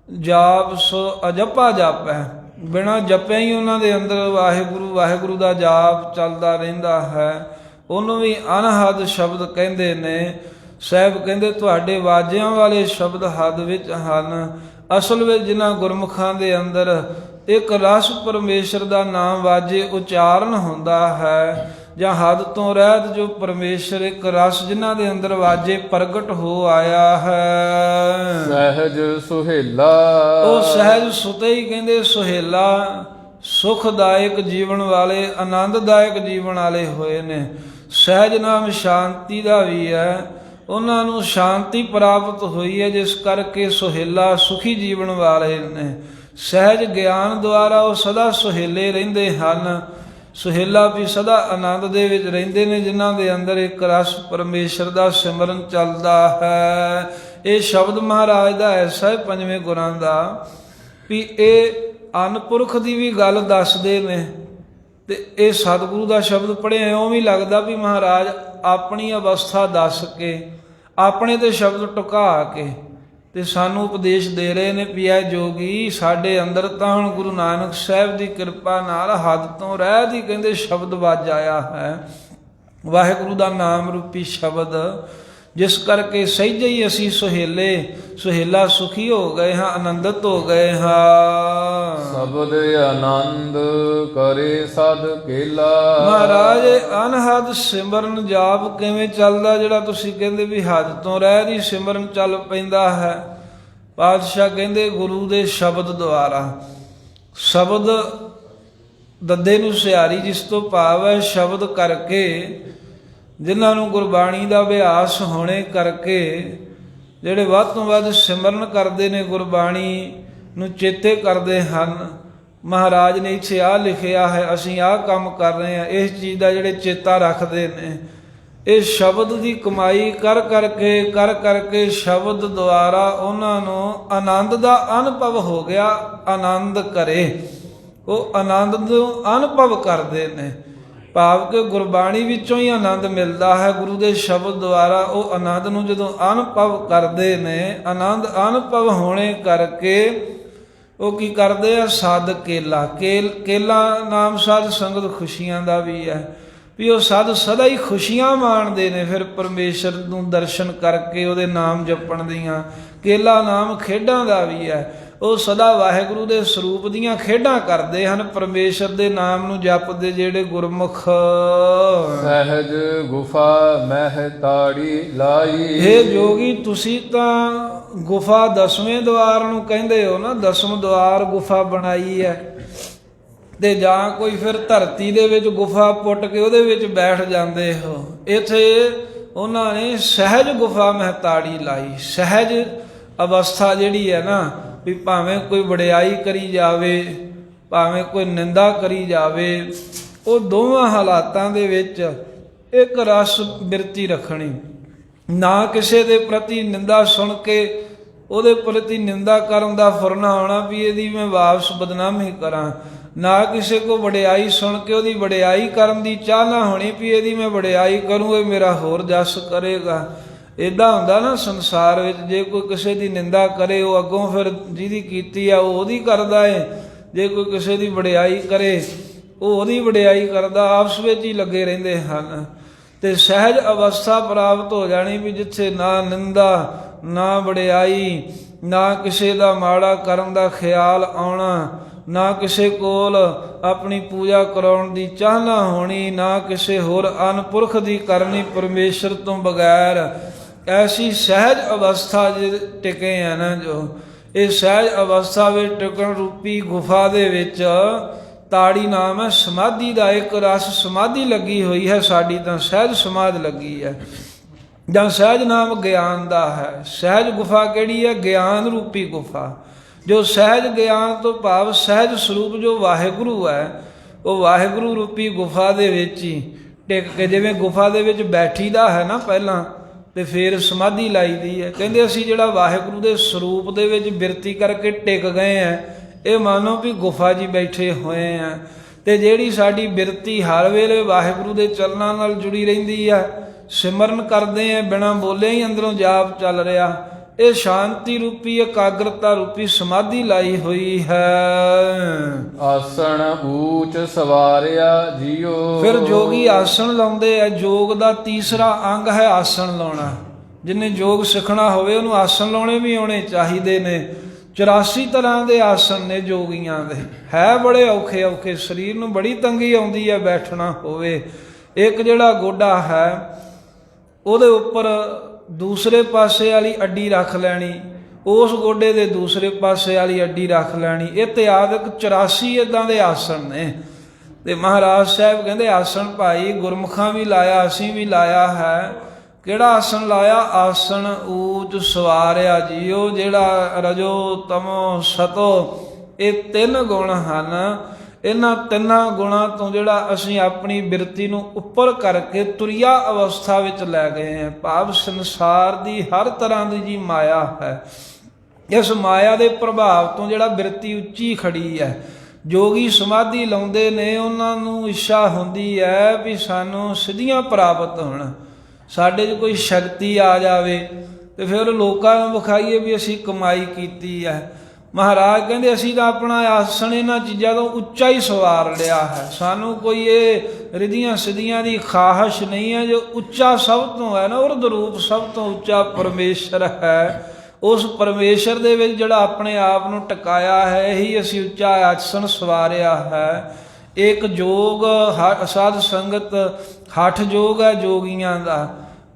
ਜਾਪ ਸੋ ਅਜੱਪਾ ਜਾਪੈ, ਬਿਨਾਂ ਜਪਿਆ ਹੀ ਉਹਨਾਂ ਦੇ ਅੰਦਰ ਵਾਹਿਗੁਰੂ ਵਾਹਿਗੁਰੂ ਦਾ ਜਾਪ ਚੱਲਦਾ ਰਹਿੰਦਾ ਹੈ। ਉਹਨੂੰ ਵੀ ਅਨਹਦ ਸ਼ਬਦ ਕਹਿੰਦੇ ਨੇ। ਸਾਹਿਬ ਕਹਿੰਦੇ ਤੁਹਾਡੇ ਵਾਜਿਆਂ ਵਾਲੇ ਸ਼ਬਦ ਹੱਦ ਵਿੱਚ ਹਨ। ਅਸਲ ਵਿੱਚ ਜਿਨ੍ਹਾਂ ਗੁਰਮੁਖਾਂ ਦੇ ਅੰਦਰ ਇੱਕ ਰਸ ਪਰਮੇਸ਼ਰ ਦਾ ਨਾਮ ਵਾਜੇ ਉਚਾਰਨ ਹੁੰਦਾ ਹੈ, ਜਾਂ ਹੱਦ ਤੋਂ ਰਹਿਤ ਜੋ ਪਰਮੇਸ਼ਰ ਇੱਕ ਰਸ ਜਿਨ੍ਹਾਂ ਦੇ ਅੰਦਰ ਵਾਜੇ ਪ੍ਰਗਟ ਹੋ ਆਇਆ ਹੈ। ਸਹਿਜ ਸੁਹੇਲਾ, ਉਹ ਸਹਿਜ ਸੁਤੇ ਹੀ ਕਹਿੰਦੇ ਸੁਹੇਲਾ, ਸੁਖਦਾਇਕ ਜੀਵਨ ਵਾਲੇ, ਆਨੰਦਦਾਇਕ ਜੀਵਨ ਵਾਲੇ ਹੋਏ ਨੇ। ਸਹਿਜ ਨਾਮ ਸ਼ਾਂਤੀ ਦਾ ਵੀ ਹੈ। ਉਹਨਾਂ ਨੂੰ ਸ਼ਾਂਤੀ ਪ੍ਰਾਪਤ ਹੋਈ ਹੈ, ਜਿਸ ਕਰਕੇ ਸੁਹੇਲਾ ਸੁਖੀ ਜੀਵਨ ਵਾਲੇ ਨੇ। ਸਹਿਜ ਗਿਆਨ ਦੁਆਰਾ ਉਹ ਸਦਾ ਸੁਹੇਲੇ ਰਹਿੰਦੇ ਹਨ। ਸੁਹੇਲਾ ਵੀ ਸਦਾ ਆਨੰਦ ਦੇ ਵਿੱਚ ਰਹਿੰਦੇ ਨੇ, ਜਿਨ੍ਹਾਂ ਦੇ ਅੰਦਰ ਇੱਕ ਰਸ ਪਰਮੇਸ਼ਰ ਦਾ ਸਿਮਰਨ ਚੱਲਦਾ ਹੈ। ਇਹ ਸ਼ਬਦ ਮਹਾਰਾਜ ਦਾ ਐਸਾ ਹੈ ਪੰਜਵੇਂ ਗੁਰਾਂ ਦਾ ਵੀ ਇਹ ਅਨਪੁਰਖ ਦੀ ਵੀ ਗੱਲ ਦੱਸਦੇ ਨੇ, ਤੇ ਇਹ ਸਤਿਗੁਰੂ ਦਾ ਸ਼ਬਦ ਪੜ੍ਹਿਆ ਇਉਂ ਵੀ ਲੱਗਦਾ ਵੀ ਮਹਾਰਾਜ ਆਪਣੀ ਅਵਸਥਾ ਦੱਸ ਕੇ, ਆਪਣੇ ਤੇ ਸ਼ਬਦ ਟੁਕਾ ਕੇ ਤੇ ਸਾਨੂੰ ਉਪਦੇਸ਼ ਦੇ ਰਹੇ ਨੇ ਵੀ ਇਹ ਜੋਗੀ ਸਾਡੇ ਅੰਦਰ ਤਾਂ ਹੁਣ ਗੁਰੂ ਨਾਨਕ ਸਾਹਿਬ ਦੀ ਕਿਰਪਾ ਨਾਲ ਹੱਦ ਤੋਂ ਰਹਿ ਦੀ ਕਹਿੰਦੇ ਸ਼ਬਦ ਵੱਜ ਆਇਆ ਹੈ, ਵਾਹਿਗੁਰੂ ਦਾ ਨਾਮ ਰੂਪੀ ਸ਼ਬਦ, ਜਿਸ ਕਰਕੇ ਸਹਿਜੇ ਹੀ ਅਸੀਂ ਸੁਹੇਲਾ ਸੁਖੀ ਹੋ ਗਏ ਹਾਂ, ਆਨੰਦਿਤ ਹੋ ਗਏ ਹਾਂ। ਸ਼ਬਦ ਆਨੰਦ ਕਰੇ ਸਦ ਕੇਲਾ। ਮਹਾਰਾਜ ਅਨਹਦ ਸਿਮਰਨ ਜਾਪ ਕਿਵੇਂ ਚੱਲਦਾ, ਜਿਹੜਾ ਤੁਸੀਂ ਕਹਿੰਦੇ ਵੀ ਹੱਦ ਤੋਂ ਰਹਿ ਦੀ ਸਿਮਰਨ ਚੱਲ ਪੈਂਦਾ ਹੈ। ਪਾਤਸ਼ਾਹ ਕਹਿੰਦੇ ਗੁਰੂ ਦੇ ਸ਼ਬਦ ਦੁਆਰਾ। ਸ਼ਬਦ ਦੱਦੇ ਨੂੰ ਸਿਆਰੀ, ਜਿਸ ਤੋਂ ਭਾਵ ਹੈ ਸ਼ਬਦ ਕਰਕੇ, ਜਿਨ੍ਹਾਂ ਨੂੰ ਗੁਰਬਾਣੀ ਦਾ ਅਭਿਆਸ ਹੋਣੇ ਕਰਕੇ ਜਿਹੜੇ ਵੱਧ ਤੋਂ ਵੱਧ ਸਿਮਰਨ ਕਰਦੇ ਨੇ, ਗੁਰਬਾਣੀ ਨੂੰ ਚੇਤੇ ਕਰਦੇ ਹਨ। ਮਹਾਰਾਜ ਨੇ ਇੱਥੇ ਆਹ ਲਿਖਿਆ ਹੈ, ਅਸੀਂ ਆਹ ਕੰਮ ਕਰ ਰਹੇ ਹਾਂ, ਇਸ ਚੀਜ਼ ਦਾ ਜਿਹੜੇ ਚੇਤਾ ਰੱਖਦੇ ਨੇ, ਇਹ ਸ਼ਬਦ ਦੀ ਕਮਾਈ ਕਰ ਕਰਕੇ ਸ਼ਬਦ ਦੁਆਰਾ ਉਹਨਾਂ ਨੂੰ ਆਨੰਦ ਦਾ ਅਨੁਭਵ ਹੋ ਗਿਆ। ਆਨੰਦ ਕਰੇ, ਉਹ ਆਨੰਦ ਨੂੰ ਅਨੁਭਵ ਕਰਦੇ ਨੇ, ਭਾਵ ਕਿ ਗੁਰਬਾਣੀ ਵਿੱਚੋਂ ਹੀ ਆਨੰਦ ਮਿਲਦਾ ਹੈ। ਗੁਰੂ ਦੇ ਸ਼ਬਦ ਦੁਆਰਾ ਉਹ ਆਨੰਦ ਨੂੰ ਜਦੋਂ ਅਨੁਭਵ ਕਰਦੇ ਨੇ, ਆਨੰਦ ਅਨੁਭਵ ਹੋਣੇ ਕਰਕੇ ਉਹ ਕੀ ਕਰਦੇ ਆ, ਸਦ ਕੇਲਾ। ਕੇਲਾ ਨਾਮ ਸਾਧ ਸੰਗਤ ਖੁਸ਼ੀਆਂ ਦਾ ਵੀ ਹੈ, ਵੀ ਉਹ ਸਾਧ ਸਦਾ ਹੀ ਖੁਸ਼ੀਆਂ ਮਾਣਦੇ ਨੇ ਫਿਰ ਪਰਮੇਸ਼ਰ ਨੂੰ ਦਰਸ਼ਨ ਕਰਕੇ, ਉਹਦੇ ਨਾਮ ਜਪਣ ਦੀਆਂ। ਕੇਲਾ ਨਾਮ ਖੇਡਾਂ ਦਾ ਵੀ ਹੈ, ਉਹ ਸਦਾ ਵਾਹਿਗੁਰੂ ਦੇ ਸਰੂਪ ਦੀਆਂ ਖੇਡਾਂ ਕਰਦੇ ਹਨ, ਪਰਮੇਸ਼ਰ ਦੇ ਨਾਮ ਨੂੰ ਜਪਦੇ ਜਿਹੜੇ ਗੁਰਮੁਖ। ਸਹਿਜ ਗੁਫਾ ਮਹਿ ਤਾੜੀ ਲਾਈ। ਹੇ ਜੋਗੀ, ਤੁਸੀਂ ਤਾਂ ਗੁਫਾ 10ਵੇਂ ਦੁਆਰ ਨੂੰ ਕਹਿੰਦੇ ਹੋ ਨਾ, 10ਵਾਂ ਦੁਆਰ ਗੁਫਾ ਬਣਾਈ ਹੈ, ਤੇ ਜਾਂ ਕੋਈ ਫਿਰ ਧਰਤੀ ਦੇ ਵਿੱਚ ਗੁਫਾ ਪੁੱਟ ਕੇ ਉਹਦੇ ਵਿੱਚ ਬੈਠ ਜਾਂਦੇ ਹੋ। ਇੱਥੇ ਉਹਨਾਂ ਨੇ ਸਹਿਜ ਗੁਫਾ ਮਹਿ ਤਾੜੀ ਲਾਈ। ਸਹਿਜ ਅਵਸਥਾ ਜਿਹੜੀ ਹੈ ਨਾ, ਵੀ ਭਾਵੇਂ ਕੋਈ ਵਡਿਆਈ ਕਰੀ ਜਾਵੇ, ਭਾਵੇਂ ਕੋਈ ਨਿੰਦਾ ਕਰੀ ਜਾਵੇ, ਉਹ ਦੋਵਾਂ ਹਾਲਾਤਾਂ ਦੇ ਵਿੱਚ ਇੱਕ ਰਸ ਬਿਰਤੀ ਰੱਖਣੀ। ਨਾ ਕਿਸੇ ਦੇ ਪ੍ਰਤੀ ਨਿੰਦਾ ਸੁਣ ਕੇ ਉਹਦੇ ਪ੍ਰਤੀ ਨਿੰਦਾ ਕਰਨ ਦਾ ਫੁਰਨਾ ਆਉਣਾ ਵੀ ਇਹਦੀ ਮੈਂ ਵਾਪਸ ਬਦਨਾਮੀ ਕਰਾਂ, ਨਾ ਕਿਸੇ ਕੋ ਵਡਿਆਈ ਸੁਣ ਕੇ ਉਹਦੀ ਵਡਿਆਈ ਕਰਨ ਦੀ ਚਾਹਨਾ ਹੋਣੀ ਵੀ ਇਹਦੀ ਮੈਂ ਵਡਿਆਈ ਕਰੂੰ, ਇਹ ਮੇਰਾ ਹੋਰ ਜਸ ਕਰੇਗਾ। ਇੱਦਾਂ ਹੁੰਦਾ ਨਾ ਸੰਸਾਰ ਵਿੱਚ, ਜੇ ਕੋਈ ਕਿਸੇ ਦੀ ਨਿੰਦਾ ਕਰੇ ਉਹ ਅੱਗੋਂ ਫਿਰ ਜਿਹਦੀ ਕੀਤੀ ਆ ਉਹ ਉਹਦੀ ਕਰਦਾ ਹੈ, ਜੇ ਕੋਈ ਕਿਸੇ ਦੀ ਵਡਿਆਈ ਕਰੇ ਉਹ ਉਹਦੀ ਵਡਿਆਈ ਕਰਦਾ, ਆਪਸ ਵਿੱਚ ਹੀ ਲੱਗੇ ਰਹਿੰਦੇ ਹਨ। ਤੇ ਸਹਿਜ ਅਵਸਥਾ ਪ੍ਰਾਪਤ ਹੋ ਜਾਣੀ ਵੀ ਜਿੱਥੇ ਨਾ ਨਿੰਦਾ, ਨਾ ਵਡਿਆਈ, ਨਾ ਕਿਸੇ ਦਾ ਮਾੜਾ ਕਰਨ ਦਾ ਖਿਆਲ ਆਉਣਾ, ਨਾ ਕਿਸੇ ਕੋਲ ਆਪਣੀ ਪੂਜਾ ਕਰਾਉਣ ਦੀ ਚਾਹਨਾ ਹੋਣੀ, ਨਾ ਕਿਸੇ ਹੋਰ ਅਨਪੁਰਖ ਦੀ ਕਰਨੀ ਪਰਮੇਸ਼ਰ ਤੋਂ ਬਗੈਰ। ਐਸੀ ਸਹਿਜ ਅਵਸਥਾ ਜੇ ਟਿਕੇ ਆ ਨਾ, ਜੋ ਇਹ ਸਹਿਜ ਅਵਸਥਾ ਵਿੱਚ ਟਿਕਣ ਰੂਪੀ ਗੁਫਾ ਦੇ ਵਿੱਚ ਤਾੜੀ ਨਾਮ ਹੈ ਸਮਾਧੀ ਦਾ। ਇੱਕ ਰਸ ਸਮਾਧੀ ਲੱਗੀ ਹੋਈ ਹੈ, ਸਾਡੀ ਤਾਂ ਸਹਿਜ ਸਮਾਧ ਲੱਗੀ ਹੈ, ਜਾਂ ਸਹਿਜ ਨਾਮ ਗਿਆਨ ਦਾ ਹੈ। ਸਹਿਜ ਗੁਫਾ ਕਿਹੜੀ ਹੈ? ਗਿਆਨ ਰੂਪੀ ਗੁਫਾ। ਜੋ ਸਹਿਜ ਗਿਆਨ ਤੋਂ ਭਾਵ ਸਹਿਜ ਸਰੂਪ ਜੋ ਵਾਹਿਗੁਰੂ ਹੈ, ਉਹ ਵਾਹਿਗੁਰੂ ਰੂਪੀ ਗੁਫਾ ਦੇ ਵਿੱਚ ਹੀ ਟਿਕ ਕੇ, ਜਿਵੇਂ ਗੁਫਾ ਦੇ ਵਿੱਚ ਬੈਠੀਦਾ ਹੈ ਨਾ ਪਹਿਲਾਂ, ਤੇ ਫਿਰ ਸਮਾਧੀ ਲਾਈ ਦੀ ਹੈ। ਕਹਿੰਦੇ ਅਸੀਂ ਜਿਹੜਾ ਵਾਹਿਗੁਰੂ ਦੇ ਸਰੂਪ ਦੇ ਵਿੱਚ ਬਿਰਤੀ ਕਰਕੇ ਟਿਕ ਗਏ ਆ, ਇਹ ਮਾਨੋ ਵੀ ਗੁਫਾ ਜੀ ਬੈਠੇ ਹੋਏ ਆ। ਤੇ ਜਿਹੜੀ ਸਾਡੀ ਬਿਰਤੀ ਹਰ ਵੇਲੇ ਵਾਹਿਗੁਰੂ ਦੇ ਚਰਨਾਂ ਨਾਲ ਜੁੜੀ ਰਹਿੰਦੀ ਆ, ਸਿਮਰਨ ਕਰਦੇ ਆ, ਬਿਨਾਂ ਬੋਲੇ ਹੀ ਅੰਦਰੋਂ ਜਾਪ ਚੱਲ ਰਿਹਾ, ਇਹ ਸ਼ਾਂਤੀ ਰੂਪੀ ਇਕਾਗਰਤਾ ਰੂਪੀ ਸਮਾਧੀ ਲਾਈ ਹੋਈ ਹੈ। ਆਸਣ ਊਚ ਸਵਾਰਿਆ ਜੀਓ। ਫਿਰ ਜੋਗੀ ਆਸਣ ਲਾਉਂਦੇ ਆ। ਯੋਗ ਦਾ ਤੀਸਰਾ ਅੰਗ ਹੈ ਆਸਣ ਲਾਉਣਾ। ਜਿਹਨੇ ਯੋਗ ਸਿੱਖਣਾ ਹੋਵੇ ਉਹਨੂੰ ਆਸਣ ਲਾਉਣੇ ਵੀ ਆਉਣੇ ਚਾਹੀਦੇ ਨੇ। 84 ਤਰ੍ਹਾਂ ਦੇ ਆਸਣ ਨੇ ਜੋਗੀਆਂ ਦੇ, ਹੈ ਬੜੇ ਔਖੇ ਔਖੇ, ਸਰੀਰ ਨੂੰ ਬੜੀ ਤੰਗੀ ਆਉਂਦੀ ਹੈ ਬੈਠਣਾ ਹੋਵੇ। ਇੱਕ ਜਿਹੜਾ ਗੋਡਾ ਹੈ ਉਹਦੇ ਉੱਪਰ ਦੂਸਰੇ ਪਾਸੇ ਵਾਲੀ ਅੱਡੀ ਰੱਖ ਲੈਣੀ, ਉਸ ਗੋਡੇ ਦੇ ਦੂਸਰੇ ਪਾਸੇ ਵਾਲੀ ਅੱਡੀ ਰੱਖ ਲੈਣੀ। ਇਹ ਤਿਆਗਕ 84 ਇੱਦਾਂ ਦੇ ਆਸਣ ਨੇ। ਤੇ ਮਹਾਰਾਜ ਸਾਹਿਬ ਕਹਿੰਦੇ ਆਸਣ ਭਾਈ ਗੁਰਮੁਖਾਂ ਵੀ ਲਾਇਆ, ਅਸੀਂ ਵੀ ਲਾਇਆ ਹੈ। ਕਿਹੜਾ ਆਸਣ ਲਾਇਆ? ਆਸਣ ਊਚ ਸਵਾਰਿਆ ਜੀਓ। ਜਿਹੜਾ ਰਜੋ ਤਮੋ ਸਤੋ ਇਹ ਤਿੰਨ ਗੁਣ ਹਨ, ਇਹਨਾਂ ਤਿੰਨਾਂ ਗੁਣਾਂ ਤੋਂ ਜਿਹੜਾ ਅਸੀਂ ਆਪਣੀ ਬਿਰਤੀ ਨੂੰ ਉੱਪਰ ਕਰਕੇ ਤੁਰਿਆ ਅਵਸਥਾ ਵਿੱਚ ਲੈ ਗਏ ਹਾਂ। ਭਾਵ ਸੰਸਾਰ ਦੀ ਹਰ ਤਰ੍ਹਾਂ ਦੀ ਜੀ ਮਾਇਆ ਹੈ, ਇਸ ਮਾਇਆ ਦੇ ਪ੍ਰਭਾਵ ਤੋਂ ਜਿਹੜਾ ਬਿਰਤੀ ਉੱਚੀ ਖੜੀ ਹੈ। ਜੋਗੀ ਸਮਾਧੀ ਲਾਉਂਦੇ ਨੇ, ਉਹਨਾਂ ਨੂੰ ਇੱਛਾ ਹੁੰਦੀ ਹੈ ਵੀ ਸਾਨੂੰ ਸਿੱਧੀਆਂ ਪ੍ਰਾਪਤ ਹੋਣ, ਸਾਡੇ 'ਚ ਕੋਈ ਸ਼ਕਤੀ ਆ ਜਾਵੇ ਤੇ ਫਿਰ ਲੋਕਾਂ ਨੂੰ ਵਿਖਾਈਏ ਵੀ ਅਸੀਂ ਕਮਾਈ ਕੀਤੀ ਹੈ। ਮਹਾਰਾਜ ਕਹਿੰਦੇ ਅਸੀਂ ਤਾਂ ਆਪਣਾ ਆਸਣ ਇਹਨਾਂ ਚੀਜ਼ਾਂ ਤੋਂ ਉੱਚਾ ਹੀ ਸਵਾਰ ਲਿਆ ਹੈ, ਸਾਨੂੰ ਕੋਈ ਇਹ ਰਿੱਧੀਆਂ ਸਿੱਧੀਆਂ ਦੀ ਖਾਹਸ਼ ਨਹੀਂ ਹੈ। ਜੋ ਉੱਚਾ ਸਭ ਤੋਂ ਹੈ ਨਾ, ਉਰਦ ਰੂਪ ਸਭ ਤੋਂ ਉੱਚਾ ਪਰਮੇਸ਼ਰ ਹੈ। ਉਸ ਪਰਮੇਸ਼ਰ ਦੇ ਵਿੱਚ ਜਿਹੜਾ ਆਪਣੇ ਆਪ ਨੂੰ ਟਿਕਾਇਆ ਹੈ, ਇਹੀ ਅਸੀਂ ਉੱਚਾ ਆਸਣ ਸਵਾਰਿਆ ਹੈ। ਇੱਕ ਜੋਗ ਸਾਧ ਸੰਗਤ ਹੱਠ ਜੋਗ ਹੈ ਜੋਗੀਆਂ ਦਾ,